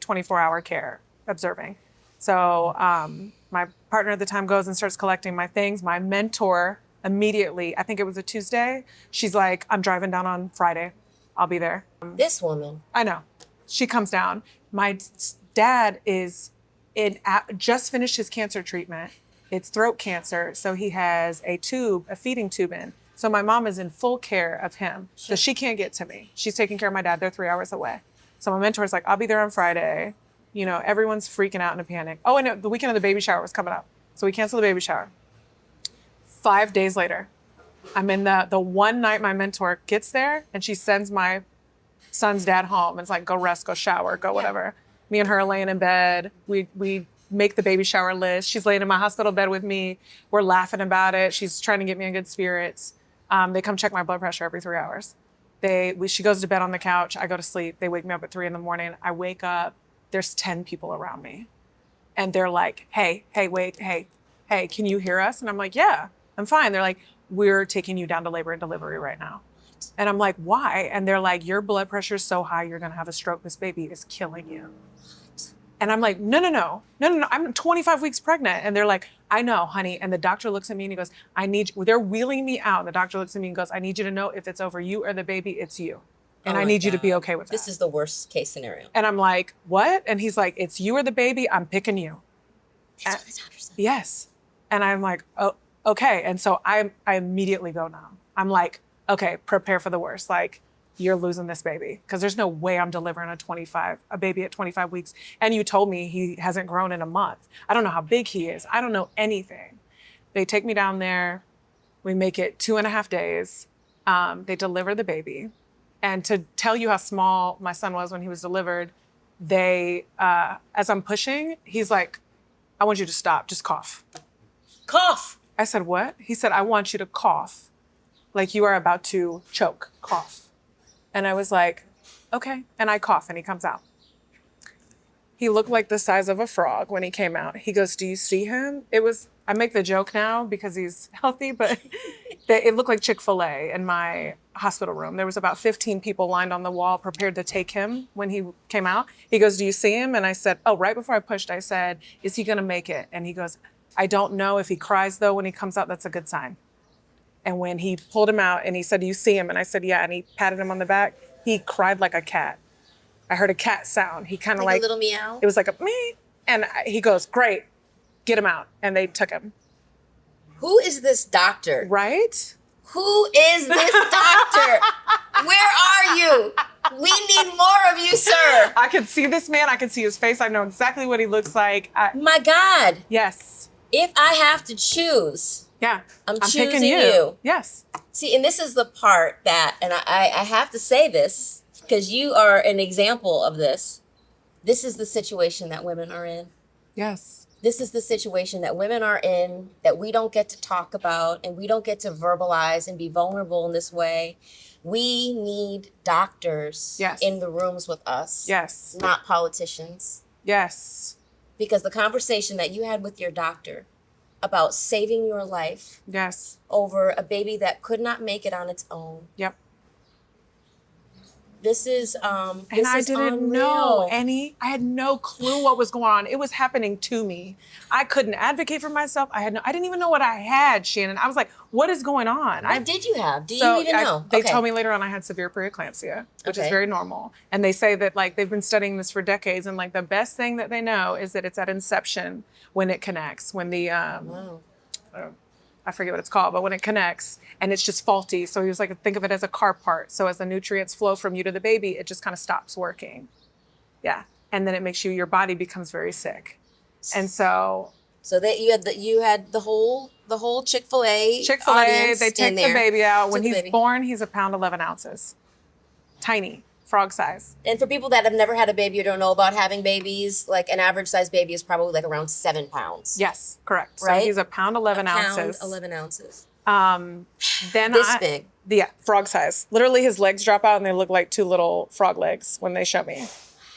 24-hour care observing." So my partner at the time goes and starts collecting my things. My mentor immediately, I think it was a Tuesday, she's like, "I'm driving down on Friday. I'll be there." This woman. I know. She comes down. My dad just finished his cancer treatment. It's throat cancer. So he has a feeding tube in. So my mom is in full care of him. So she can't get to me. She's taking care of my dad. They're 3 hours away. So my mentor's like, "I'll be there on Friday." Everyone's freaking out in a panic. Oh, I know, the weekend of the baby shower was coming up. So we canceled the baby shower. 5 days later, I'm in the one night my mentor gets there and she sends my son's dad home. It's like, "Go rest, go shower, go whatever." Me and her are laying in bed. We make the baby shower list. She's laying in my hospital bed with me. We're laughing about it. She's trying to get me in good spirits. They come check my blood pressure every 3 hours. She goes to bed on the couch. I go to sleep. They wake me up at 3 a.m. I wake up. There's 10 people around me. And they're like, hey, wait, hey, can you hear us? And I'm like, yeah, I'm fine. They're like, we're taking you down to labor and delivery right now. And I'm like, why? And they're like, your blood pressure is so high, you're gonna have a stroke. This baby is killing you. And I'm like, no, I'm 25 weeks pregnant. And they're like, I know, honey. And the doctor looks at me and he goes, they're wheeling me out. And the doctor looks at me and goes, I need you to know if it's over you or the baby, it's you. And I need you to be okay with that. This is the worst case scenario. And I'm like, what? And he's like, it's you or the baby, I'm picking you. That's what the doctor said. Yes. And I'm like, oh, okay. And so I immediately go numb. I'm like, okay, prepare for the worst. Like, you're losing this baby. Because there's no way I'm delivering a baby at 25 weeks. And you told me he hasn't grown in a month. I don't know how big he is. I don't know anything. They take me down there. We make it 2.5 days. They deliver the baby. And to tell you how small my son was when he was delivered, as I'm pushing, he's like, I want you to stop, just cough. Cough. I said, what? He said, I want you to cough. Like you are about to choke, cough. And I was like, okay. And I cough and he comes out. He looked like the size of a frog when he came out. He goes, do you see him? I make the joke now because he's healthy, but it looked like Chick-fil-A in my hospital room. There was about 15 people lined on the wall prepared to take him when he came out. He goes, do you see him? And I said, right before I pushed, I said, is he gonna make it? And he goes, I don't know. If he cries though, when he comes out, that's a good sign. And when he pulled him out and he said, do you see him? And I said, yeah. And he patted him on the back. He cried like a cat. I heard a cat sound. He kind of like a little meow. It was like a me. And he goes, great, get him out. And they took him. Who is this doctor? Right? Who is this doctor? Where are you? We need more of you, sir. I could see this man. I could see his face. I know exactly what he looks like. My God. Yes. If I have to choose, yeah, I'm picking choosing you. Yes. See, and this is the part that, and I have to say this because you are an example of this. This is the situation that women are in. Yes. This is the situation that women are in that we don't get to talk about and we don't get to verbalize and be vulnerable in this way. We need doctors in the rooms with us. Yes. Not politicians. Yes. Because the conversation that you had with your doctor about saving your life over a baby that could not make it on its own. Yep. This is and I didn't know I had no clue what was going on. It was happening to me. I couldn't advocate for myself. I didn't even know what I had, Shannon. I was like, what is going on? What did you have? Do you even know? They told me later on I had severe preeclampsia, which is very normal. And they say that like they've been studying this for decades, and like the best thing that they know is that it's at inception when it connects, when the I forget what it's called, but when it connects and it's just faulty. So he was like, think of it as a car part. So as the nutrients flow from you to the baby, it just kind of stops working. Yeah. And then it makes your body becomes very sick. And so that you had the whole Chick-fil-A audience they take the baby out. When he's born, he's 1 pound 11 ounces. Tiny. Frog size. And for people that have never had a baby or don't know about having babies, like an average size baby is probably like around 7 pounds. Yes, correct. Right? So he's 1 pound 11 ounces. 1 pound 11 ounces. Then this big. Yeah, frog size. Literally his legs drop out and they look like 2 little frog legs when they show me.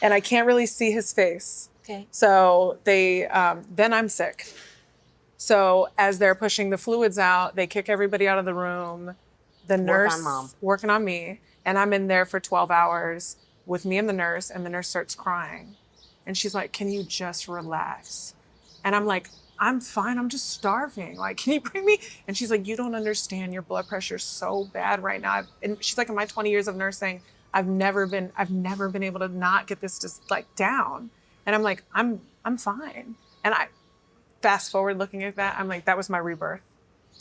And I can't really see his face. Okay. So then I'm sick. So as they're pushing the fluids out, they kick everybody out of the room. The nurse working on me. And I'm in there for 12 hours with me and the nurse starts crying. And she's like, can you just relax? And I'm like, I'm fine, I'm just starving. Like, can you bring me? And she's like, you don't understand, your blood pressure's so bad right now. And she's like, in my 20 years of nursing, I've never been able to not get this just like down. And I'm like, I'm fine. And I fast forward looking at that, I'm like, that was my rebirth.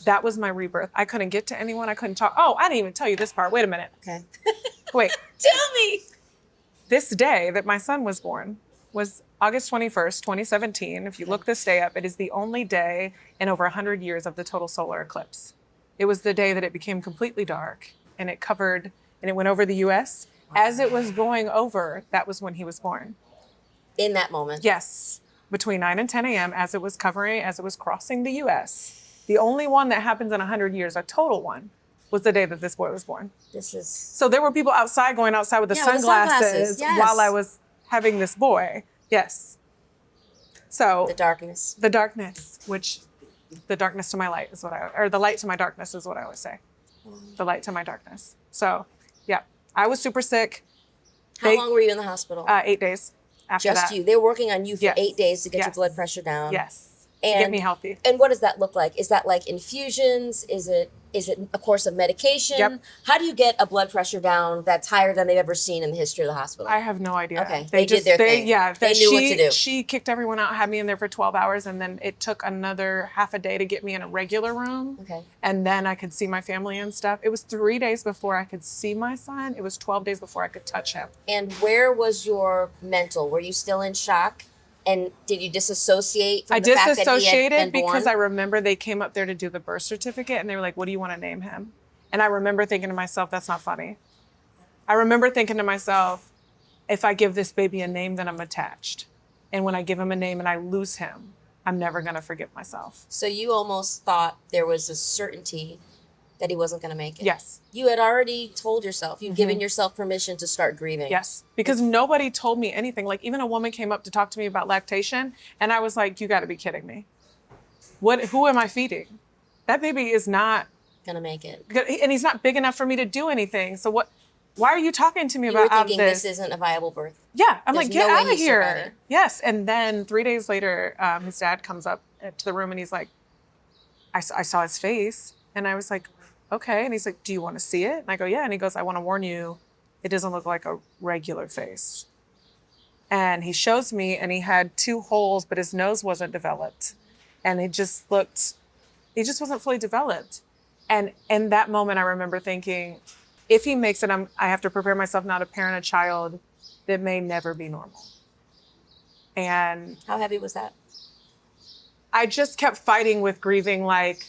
That was my rebirth. I couldn't get to anyone. I couldn't talk. Oh, I didn't even tell you this part. Wait a minute. Okay. Wait. Tell me. This day that my son was born was August 21st, 2017. If you look this day up, it is the only day in over 100 years of the total solar eclipse. It was the day that it became completely dark and it went over the US. As it was going over, that was when he was born. In that moment? Yes. Between 9 and 10 a.m. as it was crossing the US. The only one that happens in 100 years, a total one, was the day that this boy was born. So there were people going outside with the sunglasses yes. while I was having this boy. Yes. So The darkness. the darkness, which the darkness to my light is what or the light to my darkness is what I always say. The light to my darkness. So yeah, I was super sick. How long were you in the hospital? 8 days after Just that. you. They were working on you for Yes. 8 days to get your Yes. blood pressure down. Yes. And Get me healthy. And what does that look like? Is that like infusions? Is it a course of medication? Yep. How do you get a blood pressure down that's higher than they've ever seen in the history of the hospital? I have no idea. Okay. They did their thing. Yeah. They knew what to do. She kicked everyone out, had me in there for 12 hours, and then it took another half a day to get me in a regular room. Okay. And then I could see my family and stuff. It was 3 days before I could see my son. It was 12 days before I could touch him. And where was your mental? Were you still in shock? And did you disassociate from I the fact that he had disassociated been because born? I remember they came up there to do the birth certificate and they were like, what do you want to name him? And I remember thinking to myself, that's not funny. I remember thinking to myself, if I give this baby a name, then I'm attached. And when I give him a name and I lose him, I'm never going to forgive myself. So you almost thought there was a certainty that he wasn't going to make it. Yes. You had already told yourself, you'd given yourself permission to start grieving. Yes. Because nobody told me anything. Like even a woman came up to talk to me about lactation and I was like, you got to be kidding me. Who am I feeding? That baby is not Going to make it. and he's not big enough for me to do anything. So why are you talking to me You were about thinking this? this isn't a viable birth. Yeah, I'm There's like, get no way out of he's here. surviving. Yes, and then 3 days later, his dad comes up to the room and he's like, I saw his face, and I was like, okay. And he's like, do you want to see it? And I go, yeah. And he goes, I want to warn you, it doesn't look like a regular face. And he shows me, and he had 2 holes, but his nose wasn't developed, and he just wasn't fully developed. And in that moment, I remember thinking, if he makes it, I have to prepare myself now to parent a child that may never be normal. And How heavy was that? I just kept fighting with grieving, like,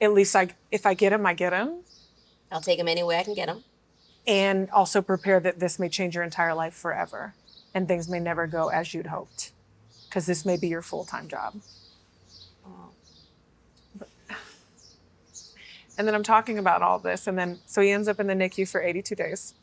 at least if I get him, I get him. I'll take him any way I can get him. And also prepare that this may change your entire life forever. And things may never go as you'd hoped. Because this may be your full-time job. And then I'm talking about all this. And then, so he ends up in the NICU for 82 days.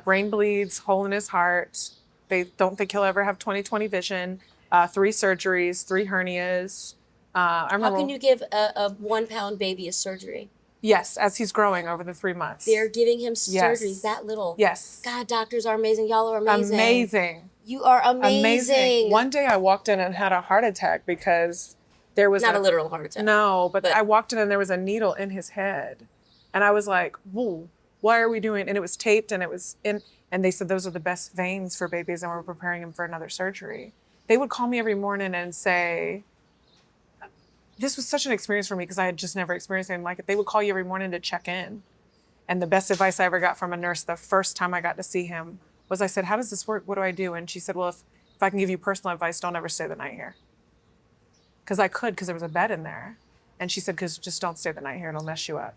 Brain bleeds, hole in his heart. They don't think he'll ever have 20/20 vision. 3 surgeries, 3 hernias. I remember, How can you give a 1 pound baby a surgery? Yes, as he's growing over the 3 months. They're giving him Yes. surgeries that little. Yes. God, doctors are amazing. Y'all are amazing. Amazing. You are amazing. One day I walked in and had a heart attack because there was Not a literal heart attack. No, but But- I walked in and there was a needle in his head. And I was like, whoa, why are we doing? And it was taped and it was in, and they said those are the best veins for babies and we're preparing him for another surgery. They would call me every morning and say, this was such an experience for me because I had just never experienced anything like it. They would call you every morning to check in. And the best advice I ever got from a nurse the first time I got to see him was I said, how does this work? What do I do? And she said, well, if I can give you personal advice, don't ever stay the night here. Because I could, because there was a bed in there. And she said, because just don't stay the night here, it'll mess you up.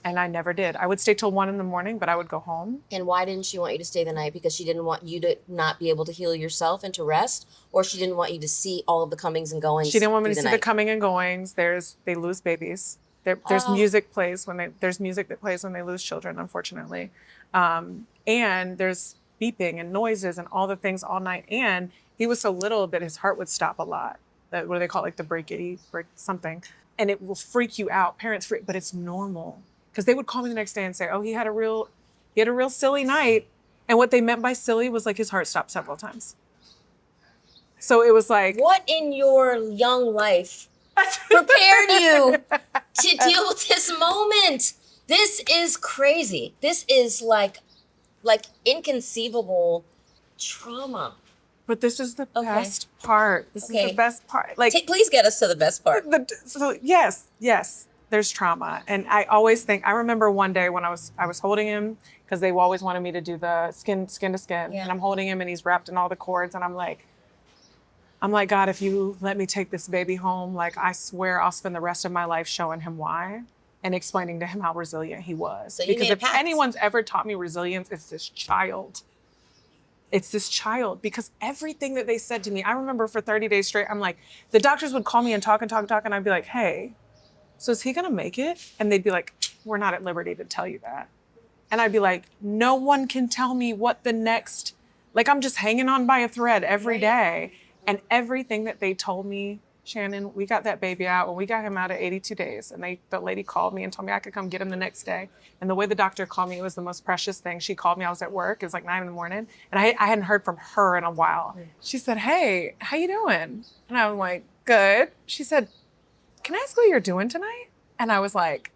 And I never did. I would stay till 1 a.m, but I would go home. And why didn't she want you to stay the night? Because she didn't want you to not be able to heal yourself and to rest? Or she didn't want you to see all of the comings and goings? She didn't want me to through see the night? coming and goings. They lose babies. There's Oh. music there's music that plays when they lose children, unfortunately. And there's beeping and noises and all the things all night. And he was so little that his heart would stop a lot. What do they call it? Like the break something. And it will freak you out. Parents freak, but it's normal. Because they would call me the next day and say, oh, he had a real silly night. And what they meant by silly was like his heart stopped several times. So it was like, What in your young life prepared you to deal with this moment? This is crazy. This is like inconceivable trauma. but this is the Okay. best part. This is Okay. the best part. Like, Please get us to the best part. so yes, there's trauma. And I always think, I remember one day when I was holding him, because they always wanted me to do the skin to skin. Yeah. And I'm holding him and he's wrapped in all the cords. And I'm like, God, if you let me take this baby home, like I swear I'll spend the rest of my life showing him why and explaining to him how resilient he was. So you because made a if pact. anyone's ever taught me resilience, it's this child. It's this child, because everything that they said to me, I remember for 30 days straight, I'm like, the doctors would call me and talk, and I'd be like, hey, so is he gonna make it? And they'd be like, we're not at liberty to tell you that. And I'd be like, no one can tell me what the next Like I'm just hanging on by a thread every day. And everything that they told me, Shannon, we got that baby out when we got him out at 82 days. And the lady called me and told me I could come get him the next day. And the way the doctor called me, it was the most precious thing. She called me, I was at work, it was like 9 a.m. And I hadn't heard from her in a while. She said, hey, how you doing? And I was like, good. She said, can I ask what you're doing tonight? And I was like,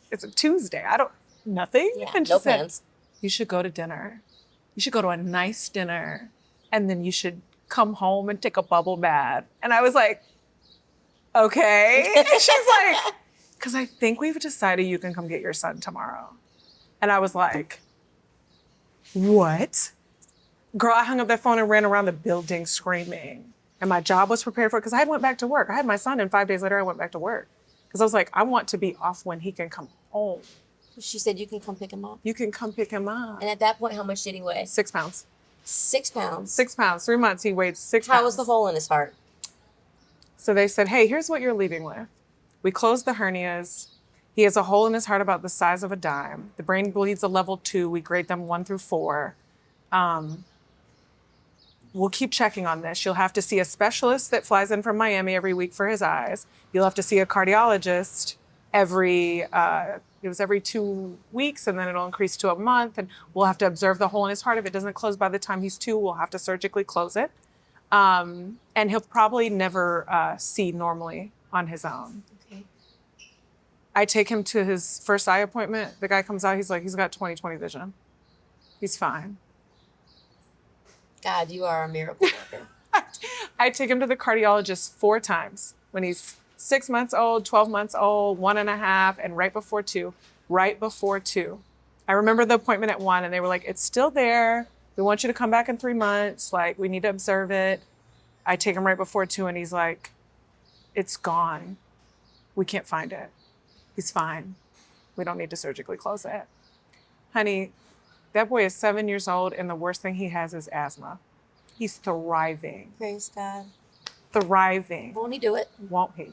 it's a Tuesday. Nothing. Yeah, And she no said, plans. you should go to dinner. You should go to a nice dinner. And then you should come home and take a bubble bath. And I was like, okay. And she's like, because I think we've decided you can come get your son tomorrow. And I was like, what? Girl, I hung up that phone and ran around the building screaming. And my job was prepared for it because I had went back to work. I had my son and 5 days later I went back to work. Because I was like, I want to be off when he can come home. She said, you can come pick him up. You can come pick him up. And at that point, how much did he weigh? 6 pounds. 6 pounds. 6 pounds. 3 months, he weighed 6 pounds. How was the hole in his heart? So they said, hey, here's what you're leaving with. We closed the hernias. He has a hole in his heart about the size of a dime. The brain bleeds a level 2. We grade them 1 through 4. We'll keep checking on this. You'll have to see a specialist that flies in from Miami every week for his eyes. You'll have to see a cardiologist every 2 weeks, and then it'll increase to a month. And we'll have to observe the hole in his heart. If it doesn't close by the time he's 2, we'll have to surgically close it. And he'll probably never see normally on his own. Okay. I take him to his first eye appointment. The guy comes out, he's like, he's got 20/20 vision. He's fine. God, you are a miracle worker. I take him to the cardiologist 4 times when he's 6 months old, 12 months old, 1.5, and right before 2. Right before 2. I remember the appointment at 1, and they were like, it's still there. We want you to come back in 3 months. Like, we need to observe it. I take him right before 2, and he's like, it's gone. We can't find it. He's fine. We don't need to surgically close it. Honey, that boy is 7 years old, and the worst thing he has is asthma. He's thriving. Praise God. Thriving. Won't he do it? Won't he?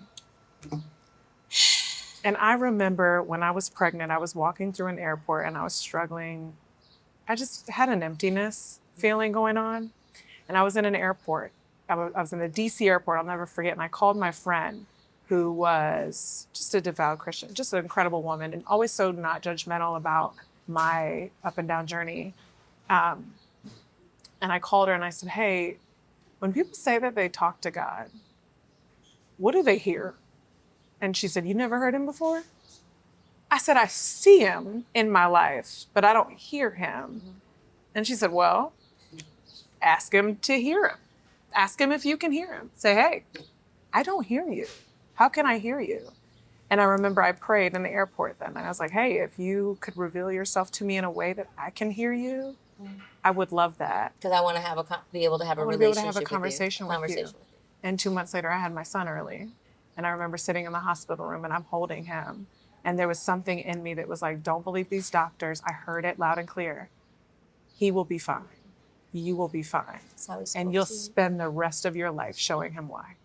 And I remember when I was pregnant, I was walking through an airport and I was struggling. I just had an emptiness feeling going on. And I was in an airport. I was in the DC airport, I'll never forget. And I called my friend who was just a devout Christian, just an incredible woman, and always so not judgmental about my up and down journey. And I called her and I said, hey, when people say that they talk to God, what do they hear? And she said, you never heard him before? I said, I see him in my life, but I don't hear him. And she said, well, ask him to hear him. Ask him if you can hear him. Say, hey, I don't hear you. How can I hear you? And I remember I prayed in the airport then. And I was like, hey, if you could reveal yourself to me in a way that I can hear you, I would love that. Because I want to be able to have a I want to be able relationship to have a conversation with you. And 2 months later, I had my son early. And I remember sitting in the hospital room and I'm holding him. And there was something in me that was like, don't believe these doctors. I heard it loud and clear. He will be fine. You will be fine. And you'll spend the rest of your life showing him why.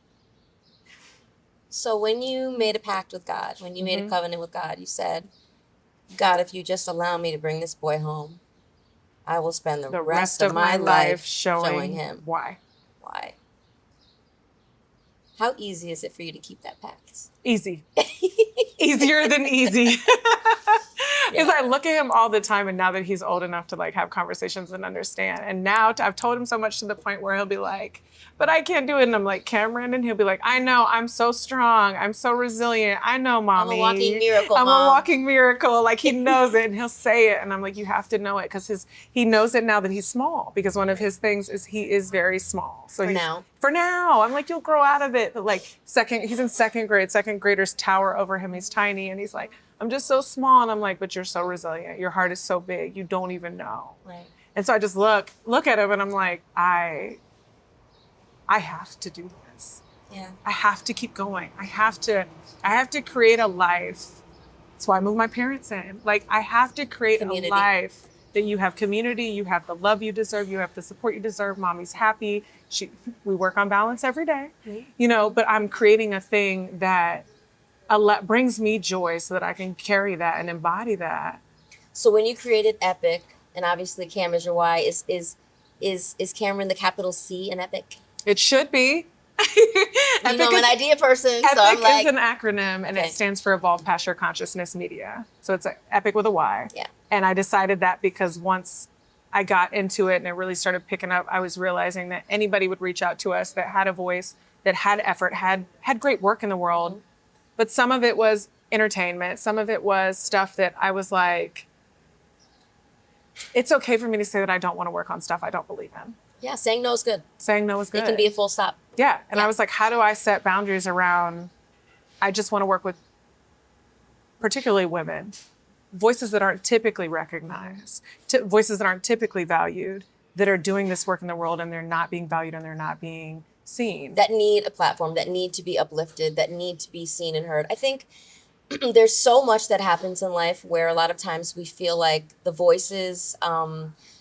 So when you made a pact with God, when you made a covenant with God, you said, God, if you just allow me to bring this boy home, I will spend the rest of my life showing him why. Why? How easy is it for you to keep that pact? Easy. Easier than easy. Because I look at him all the time, and now that he's old enough to like have conversations and understand, and now I've told him so much to the point where he'll be like, but I can't do it. And I'm like, Cameron, and he'll be like, I know, I'm so strong. I'm so resilient. I know, mommy. I'm a walking miracle, I'm Mom. a walking miracle. Like he knows it and he'll say it. And I'm like, you have to know it because he knows it now that he's small, because one of his things is he is very small. So for now, I'm like, you'll grow out of it. But like he's in second grade, second graders tower over him. He's tiny. And he's like, I'm just so small. And I'm like, but you're so resilient. Your heart is so big. You don't even know. Right. And so I just look at him and I'm like, I have to do this. Yeah. I have to keep going. I have to create a life. That's why I moved my parents in. Like I have to create Community. a life that you have community, you have the love you deserve, you have the support you deserve. Mommy's happy. We work on balance every day, but I'm creating a thing that brings me joy so that I can carry that and embody that. So when you created EPYC, and obviously Cam is your why, is Is Cameron the capital C in EPYC? It should be. You know, I'm an idea person, so I'm EPYC like... is an acronym, and Okay. it stands for Evolved Past Your Consciousness Media. So it's EPYC with a Y. Yeah. And I decided that because once I got into it and it really started picking up, I was realizing that anybody would reach out to us that had a voice, that had effort, had great work in the world. But some of it was entertainment. Some of it was stuff that I was like, it's okay for me to say that I don't want to work on stuff I don't believe in. Yeah, saying no is good. Saying no is good. It can be a full stop. Yeah. And Yeah. I was like, how do I set boundaries around, I just want to work with particularly women, voices that aren't typically recognized, voices that aren't typically valued, that are doing this work in the world and they're not being valued and they're not being seen. That need a platform, that need to be uplifted, that need to be seen and heard. I think there's so much that happens in life where a lot of times we feel like the voices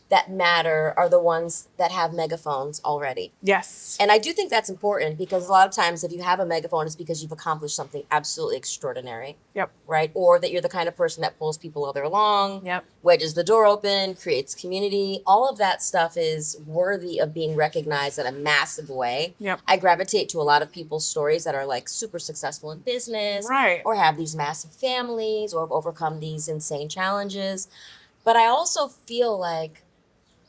that matter are the ones that have megaphones already. Yes. And I do think that's important because a lot of times if you have a megaphone, it's because you've accomplished something absolutely extraordinary, Yep. right? Or that you're the kind of person that pulls people other along, Yep. wedges the door open, creates community. All of that stuff is worthy of being recognized in a massive way. Yep. I gravitate to a lot of people's stories that are like super successful in business, Right. or have these massive families, or have overcome these insane challenges. But I also feel like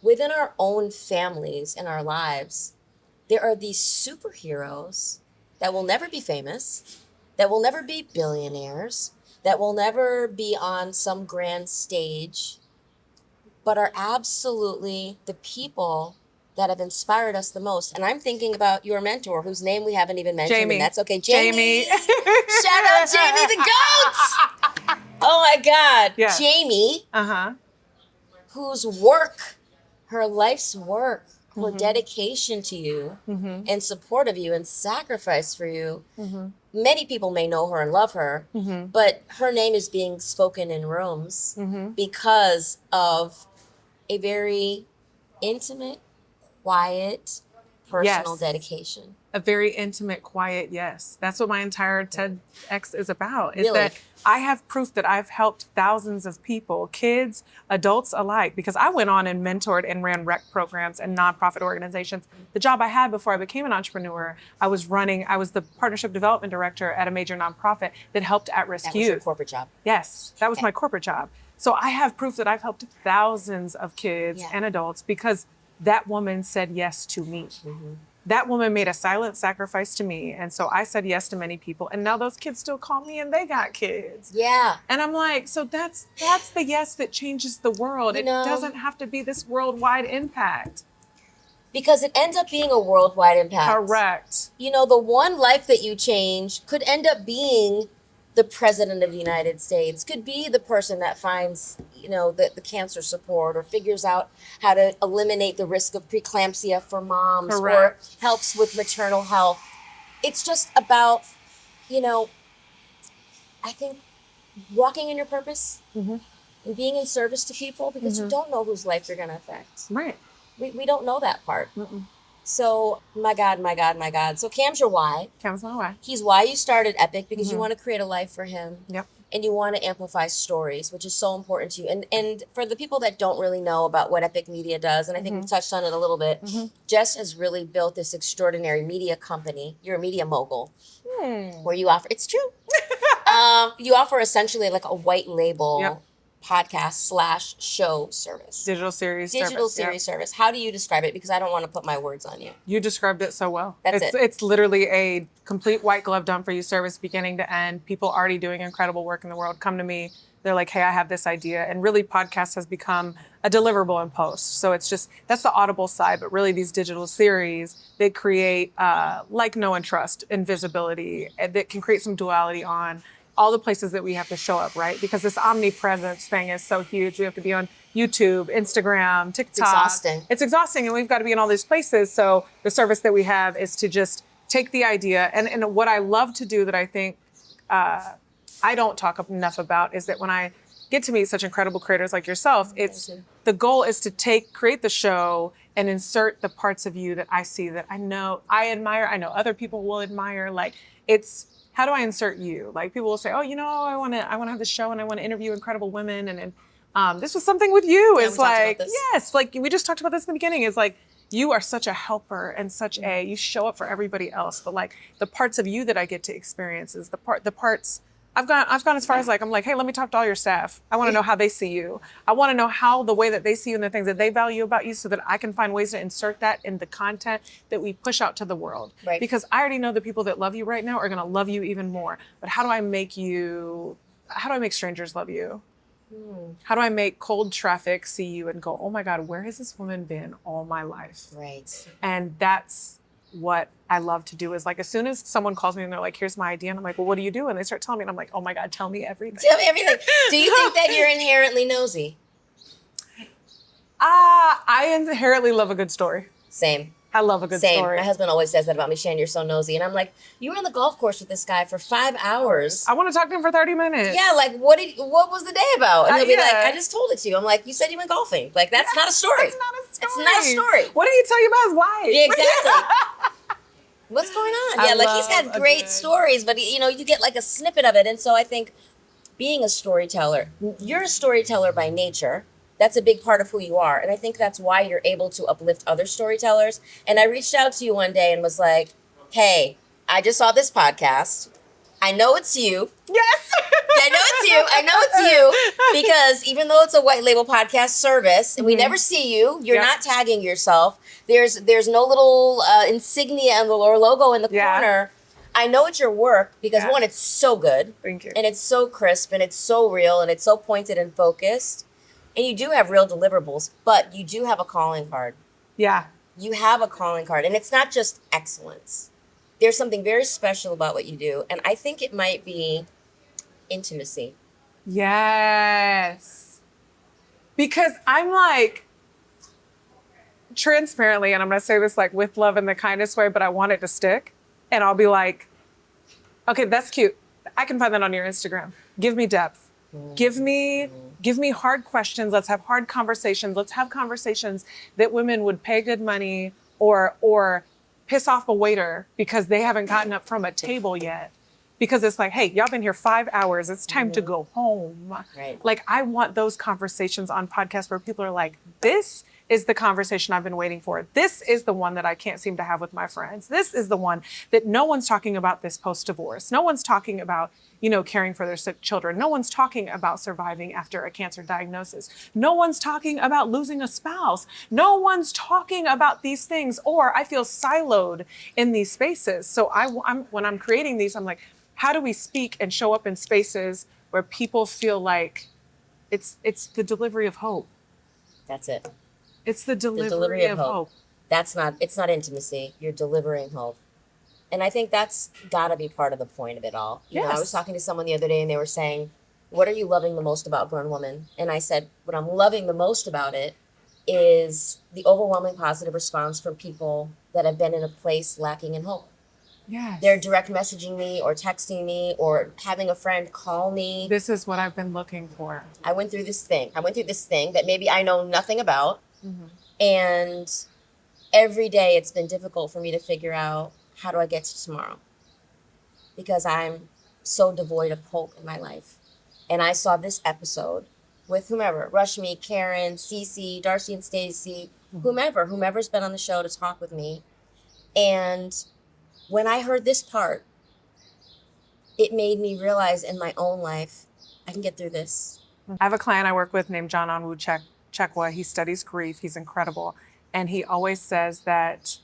within our own families and our lives, there are these superheroes that will never be famous, that will never be billionaires, that will never be on some grand stage, but are absolutely the people that have inspired us the most. And I'm thinking about your mentor, whose name we haven't even mentioned, Jamie. and that's okay. Jamie. Shout out Jamie the goat! Oh my God. Yeah. Jamie, Uh-huh. whose work, her life's work, her dedication to you and support of you and sacrifice for you. Many people may know her and love her, but her name is being spoken in rooms because of a very intimate, quiet, personal Yes. dedication. A very intimate, quiet yes. That's what my entire TEDx is about, is Really? that I have proof that I've helped thousands of people, kids, adults alike, because I went on and mentored and ran rec programs and nonprofit organizations. The job I had before I became an entrepreneur, I was the partnership development director at a major nonprofit that helped at-risk That was your youth. corporate job. Yes, that was my corporate job. So I have proof that I've helped thousands of kids Yeah. and adults because that woman said yes to me. That woman made a silent sacrifice to me. And so I said yes to many people. And now those kids still call me and they got kids. Yeah. And I'm like, so that's the yes that changes the world. You It know- doesn't have to be this worldwide impact. Because it ends up being a worldwide impact. Correct. You know, the one life that you change could end up being the president of the United States, could be the person that finds, you know, the cancer support or figures out how to eliminate the risk of preeclampsia for moms Correct. or helps with maternal health. It's just about, you know, I think walking in your purpose and being in service to people because you don't know whose life you're going to affect. Right. We don't know that part. So, my God. So Cam's your why. Comes my way. He's why you started EPYC, because you want to create a life for him. Yep. And you want to amplify stories, which is so important to you. And for the people that don't really know about what EPYC Media does, and I think we've touched on it a little bit, Jess has really built this extraordinary media company. You're a media mogul, where you offer, it's true. You offer essentially like a white label Yep. podcast / show service. Digital series Digital service. Yep. series service. How do you describe it? Because I don't want to put my words on you. You described it so well. That's it's, it. It's literally a complete white glove done for you service beginning to end. People already doing incredible work in the world come to me. They're like, hey, I have this idea. And really podcast has become a deliverable in post. So it's just, that's the audible side, but really these digital series, they create like know and trust and visibility and that can create some duality on all the places that we have to show up, right? Because this omnipresence thing is so huge. We have to be on YouTube, Instagram, TikTok. exhausting. It's exhausting and we've got to be in all these places. So the service that we have is to just take the idea. And what I love to do that I think I don't talk enough about is that when I get to meet such incredible creators like yourself, it's the goal is to create the show and insert the parts of you that I see that I know I admire, I know other people will admire. Like it's, how do I insert you? Like people will say, oh, you know, I want to have this show and I want to interview incredible women and This was something with you. Yeah, It's we talked about like, this. yes, like we just talked about this in the beginning. It's like, you are such a helper and you show up for everybody else. But like the parts of you that I get to experience is the parts I've gone as far as like, I'm like, hey, let me talk to all your staff. I want to know how they see you. I want to know how the way that they see you and the things that they value about you so that I can find ways to insert that in the content that we push out to the world. Right. Because I already know the people that love you right now are going to love you even more. But how do I make strangers love you? How do I make cold traffic see you and go, oh my God, where has this woman been all my life? Right. And that's what I love to do is like, as soon as someone calls me and they're like, here's my idea. And I'm like, well, what do you do? And they start telling me and I'm like, oh my God, tell me everything. Tell me everything. Do you think that you're inherently nosy? I inherently love a good story. Same. I love a good Same. story. My husband always says that about me, Shannon, you're so nosy. And I'm like, you were on the golf course with this guy for 5 hours. I want to talk to him for 30 minutes. Yeah, like what was the day about? And he'll be like, yeah. I just told it to you. I'm like, you said you went golfing. Like, that's not a story. It's not a story. It's not a story. What did he tell you about his wife? Yeah, exactly. What's going on? I Yeah, like he's love got a great good- stories, but you get like a snippet of it. And so I think being a storyteller, you're a storyteller by nature. That's a big part of who you are. And I think that's why you're able to uplift other storytellers. And I reached out to you one day and was like, hey, I just saw this podcast. I know it's you. Yes. I know it's you. I know it's you. Because even though it's a white label podcast service, and we never see you, you're Yep. not tagging yourself. There's no little insignia or logo in the Yeah. corner. I know it's your work because Yeah. one, it's so good. Thank you. And it's so crisp and it's so real and it's so pointed and focused. And you do have real deliverables, but you do have a calling card. Yeah. You have a calling card. And it's not just excellence. There's something very special about what you do. And I think it might be intimacy. Yes. Because I'm like, transparently, and I'm going to say this like with love in the kindest way, but I want it to stick. And I'll be like, okay, that's cute. I can find that on your Instagram. Give me depth. Give me hard questions. Let's have hard conversations. Let's have conversations that women would pay good money or piss off a waiter because they haven't gotten up from a table yet. Because it's like, hey, y'all been here 5 hours. It's time to go home. Right. Like, I want those conversations on podcasts where people are like, this is the conversation I've been waiting for. This is the one that I can't seem to have with my friends. This is the one that no one's talking about this post-divorce. No one's talking about, caring for their sick children. No one's talking about surviving after a cancer diagnosis. No one's talking about losing a spouse. No one's talking about these things, or I feel siloed in these spaces. So when I'm creating these, I'm like, how do we speak and show up in spaces where people feel like it's the delivery of hope? That's it. It's the delivery, delivery of hope. It's not intimacy. You're delivering hope. And I think that's got to be part of the point of it all. You know, I was Yes. talking to someone the other day and they were saying, what are you loving the most about Grown Woman? And I said, what I'm loving the most about it is the overwhelming positive response from people that have been in a place lacking in hope. Yes. They're direct messaging me or texting me or having a friend call me. This is what I've been looking for. I went through this thing that maybe I know nothing about. Mm-hmm. And every day it's been difficult for me to figure out, how do I get to tomorrow? Because I'm so devoid of hope in my life. And I saw this episode with whomever, Rushmi, Karen, Cece, Darcy and Stacy, whomever's been on the show to talk with me. And when I heard this part, it made me realize in my own life, I can get through this. I have a client I work with named John Onwu Chekwa. He studies grief. He's incredible. And he always says that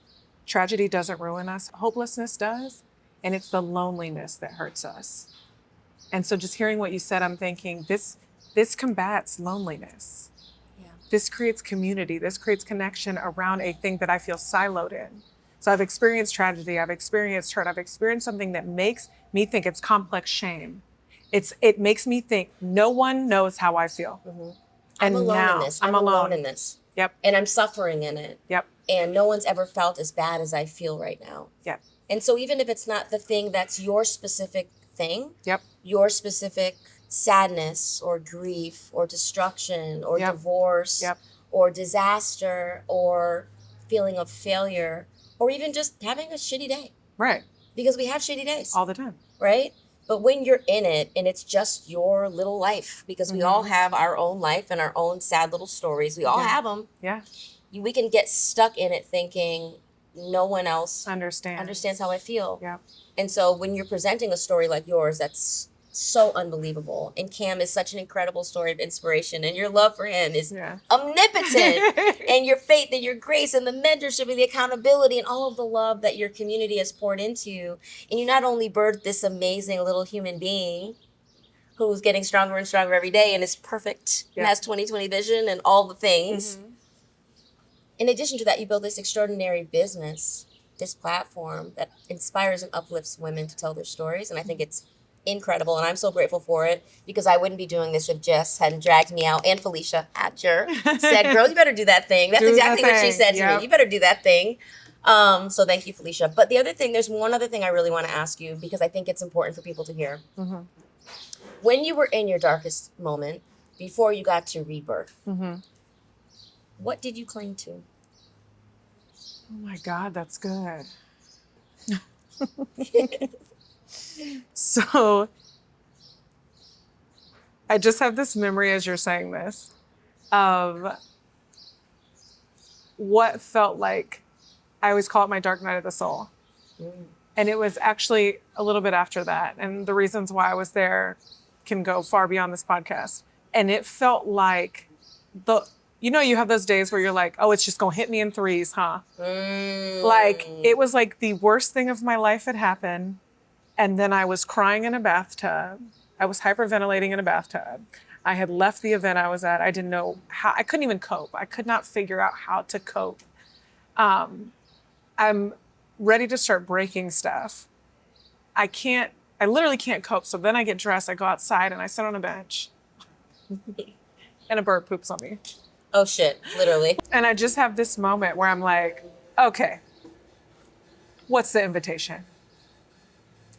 tragedy doesn't ruin us. Hopelessness does. And it's the loneliness that hurts us. And so just hearing what you said, I'm thinking this combats loneliness. Yeah. This creates community. This creates connection around a thing that I feel siloed in. So I've experienced tragedy. I've experienced hurt. I've experienced something that makes me think it's complex shame. It makes me think no one knows how I feel. Mm-hmm. And I'm alone now in this. I'm alone alone in this. Yep. And I'm suffering in it. Yep. And no one's ever felt as bad as I feel right now. Yep. And so even if it's not the thing that's your specific thing, Yep. your specific sadness or grief or destruction or Yep. divorce Yep. or disaster or feeling of failure or even just having a shitty day, Right. because we have shitty days, All the time. right? But when you're in it and it's just your little life, because we all have our own life and our own sad little stories. We all have them. Yeah. We can get stuck in it thinking no one else Understands how I feel. Yeah. And so when you're presenting a story like yours, that's so unbelievable. And Cam is such an incredible story of inspiration. And your love for him is omnipotent. And your faith and your grace and the mentorship and the accountability and all of the love that your community has poured into. And you not only birthed this amazing little human being who's getting stronger and stronger every day and is perfect and has 20/20 vision and all the things. In addition to that, you build this extraordinary business, this platform that inspires and uplifts women to tell their stories. And I think it's incredible. And I'm so grateful for it, because I wouldn't be doing this if Jess hadn't dragged me out, and Felicia Hatcher said, girl, you better do that thing. That's exactly what she said to me. You better do that thing. So thank you, Felicia. But the other thing, there's one other thing I really want to ask you, because I think it's important for people to hear. When you were in your darkest moment, before you got to rebirth, what did you cling to? Oh my God, that's good. So I just have this memory as you're saying this of what felt like, I always call it my dark night of the soul. And it was actually a little bit after that. And the reasons why I was there can go far beyond this podcast. And it felt like you have those days where you're like, oh, it's just going to hit me in threes, huh? Like, it was like the worst thing of my life had happened. And then I was crying in a bathtub. I was hyperventilating in a bathtub. I had left the event I was at. I didn't know how, I couldn't even cope. I could not figure out how to cope. I'm ready to start breaking stuff. I literally can't cope. So then I get dressed, I go outside and I sit on a bench and a bird poops on me. Oh shit, literally. And I just have this moment where I'm like, okay, what's the invitation?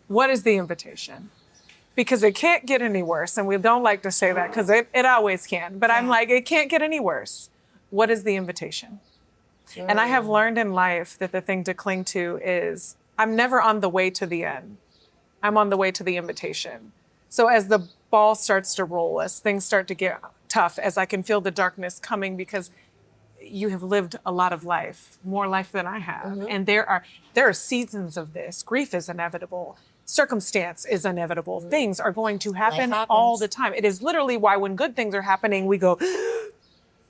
What is the invitation? Because it can't get any worse. And we don't like to say that because it always can. But I'm like, it can't get any worse. What is the invitation? And I have learned in life that the thing to cling to is I'm never on the way to the end. I'm on the way to the invitation. So as the ball starts to roll, as things start to get tough, as I can feel the darkness coming, because you have lived a lot of life, more life than I have. And there are seasons of this. Grief is inevitable. Circumstance is inevitable. Things are going to happen all the time. It is literally why when good things are happening, we go,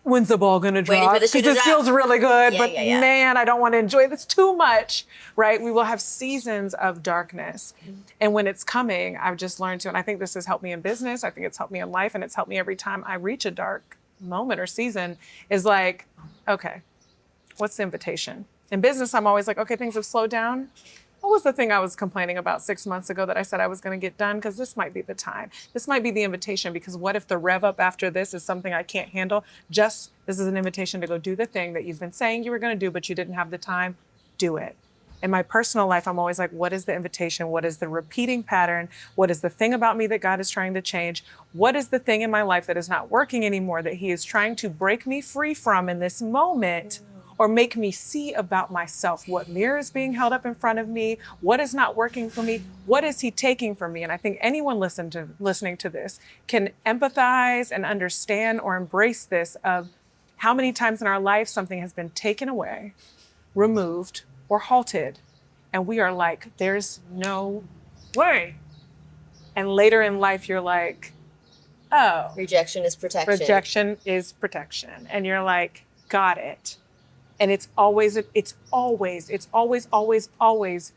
when's the ball going to drop? Because this feels really good, but man, I don't want to enjoy this too much, right? We will have seasons of darkness. And when it's coming, I've just learned to, and I think this has helped me in business. I think it's helped me in life, and it's helped me every time I reach a dark moment or season, is like, okay, what's the invitation? In business, I'm always like, okay, things have slowed down. What was the thing I was complaining about 6 months ago that I said I was going to get done? Because this might be the time. This might be the invitation, because what if the rev up after this is something I can't handle? This is an invitation to go do the thing that you've been saying you were going to do, but you didn't have the time. Do it. In my personal life, I'm always like, what is the invitation? What is the repeating pattern? What is the thing about me that God is trying to change? What is the thing in my life that is not working anymore that He is trying to break me free from in this moment? Or make me see about myself? What mirror is being held up in front of me? What is not working for me? What is He taking from me? And I think anyone listening to this can empathize and understand or embrace this, of how many times in our life something has been taken away, removed, or halted. And we are like, there's no way. And later in life, you're like, oh. Rejection is protection. Rejection is protection. And you're like, got it. And it's always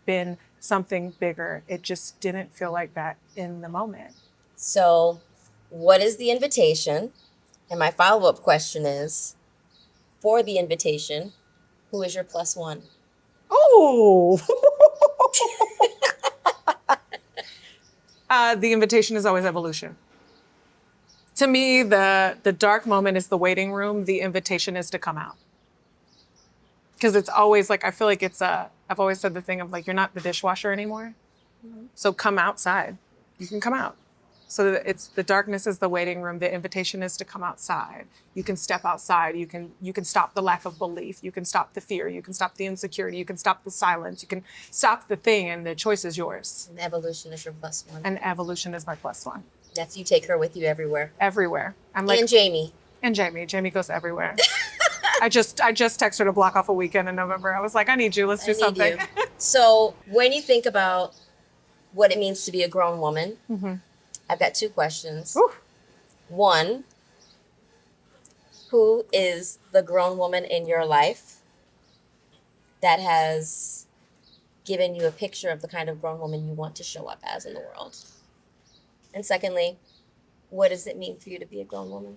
been something bigger. It just didn't feel like that in the moment. So what is the invitation? And my follow-up question is, for the invitation, who is your plus one? Oh! The invitation is always evolution. To me, the dark moment is the waiting room. The invitation is to come out. Because it's always like, I feel like I've always said the thing of like, you're not the dishwasher anymore. So come outside. You can come out. So that it's the darkness is the waiting room. The invitation is to come outside. You can step outside. You can stop the lack of belief. You can stop the fear. You can stop the insecurity. You can stop the silence. You can stop the thing, and the choice is yours. And evolution is your +1. And evolution is my +1. That's you take her with you everywhere. Everywhere. I'm like, And Jamie. and Jamie. Jamie goes everywhere. I just texted her to block off a weekend in November. I was like, I need you. Let's do something. So when you think about what it means to be a grown woman, Mm-hmm. I've got 2 questions. Whew. One, who is the grown woman in your life that has given you a picture of the kind of grown woman you want to show up as in the world? And secondly, what does it mean for you to be a grown woman?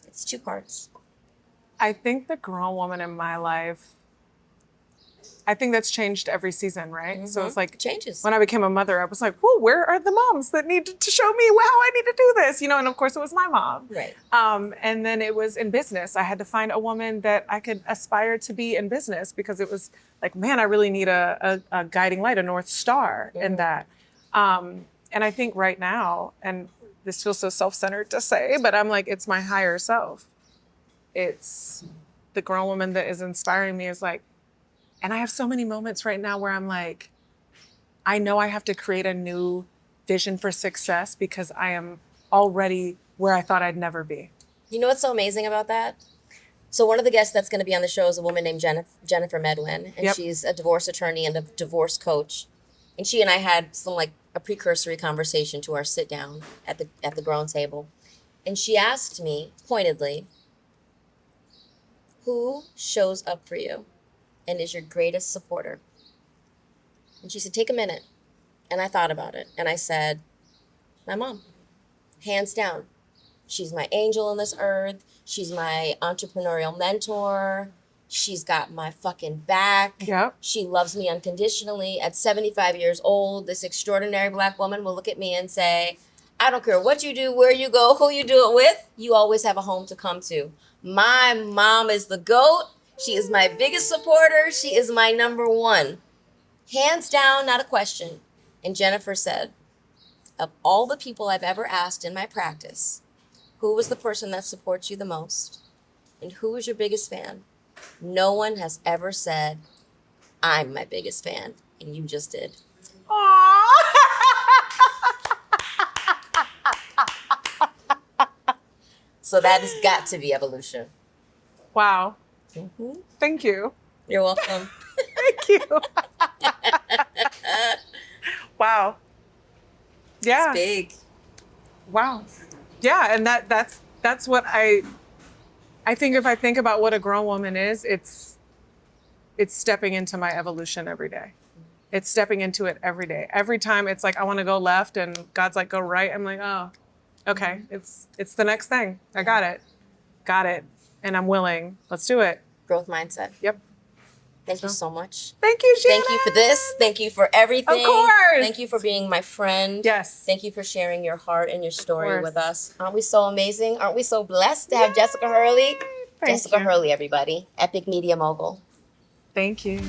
It's 2 parts. I think the grown woman in my life, I think that's changed every season, right? So it's like Changes. when I became a mother, I was like, whoa, where are the moms that need to show me how I need to do this? And of course it was my mom. Right. And then it was in business. I had to find a woman that I could aspire to be in business because it was like, man, I really need a guiding light, a North Star in that. And I think right now, and this feels so self-centered to say, but I'm like, it's my higher self. It's the grown woman that is inspiring me is like, and I have so many moments right now where I'm like, I know I have to create a new vision for success because I am already where I thought I'd never be. You know what's so amazing about that? So one of the guests that's going to be on the show is a woman named Jennifer Medwin, and Yep. she's a divorce attorney and a divorce coach. And she and I had some like a precursory conversation to our sit down at the grown table. And she asked me pointedly, who shows up for you and is your greatest supporter? And she said, take a minute. And I thought about it. And I said, my mom, hands down. She's my angel on this earth. She's my entrepreneurial mentor. She's got my fucking back. Yep. She loves me unconditionally. At 75 years old, this extraordinary Black woman will look at me and say, I don't care what you do, where you go, who you do it with, you always have a home to come to. My mom is the GOAT. She is my biggest supporter. She is my number 1. Hands down, not a question. And Jennifer said, of all the people I've ever asked in my practice, who was the person that supports you the most? And who is your biggest fan? No one has ever said, I'm my biggest fan. And you just did. Aww. So that has got to be evolution. Wow. Thank you. You're welcome. Thank you. Wow. Yeah. Big. Wow. Yeah, and that's what I think if I think about what a grown woman is, it's stepping into my evolution every day. It's stepping into it every day. Every time it's like I want to go left and God's like go right, I'm like, "Oh, okay. It's the next thing. I got it. Got it. And I'm willing. Let's do it." Growth mindset. Yep. Thank you so much. Thank you, Shannon. Thank you for this. Thank you for everything. Of course. Thank you for being my friend. Yes. Thank you for sharing your heart and your story course. with us. Aren't we so amazing? Aren't we so blessed to have Jessica Hurley? Thank Jessica you. Hurley, everybody. EPYC Media Mogul. Thank you.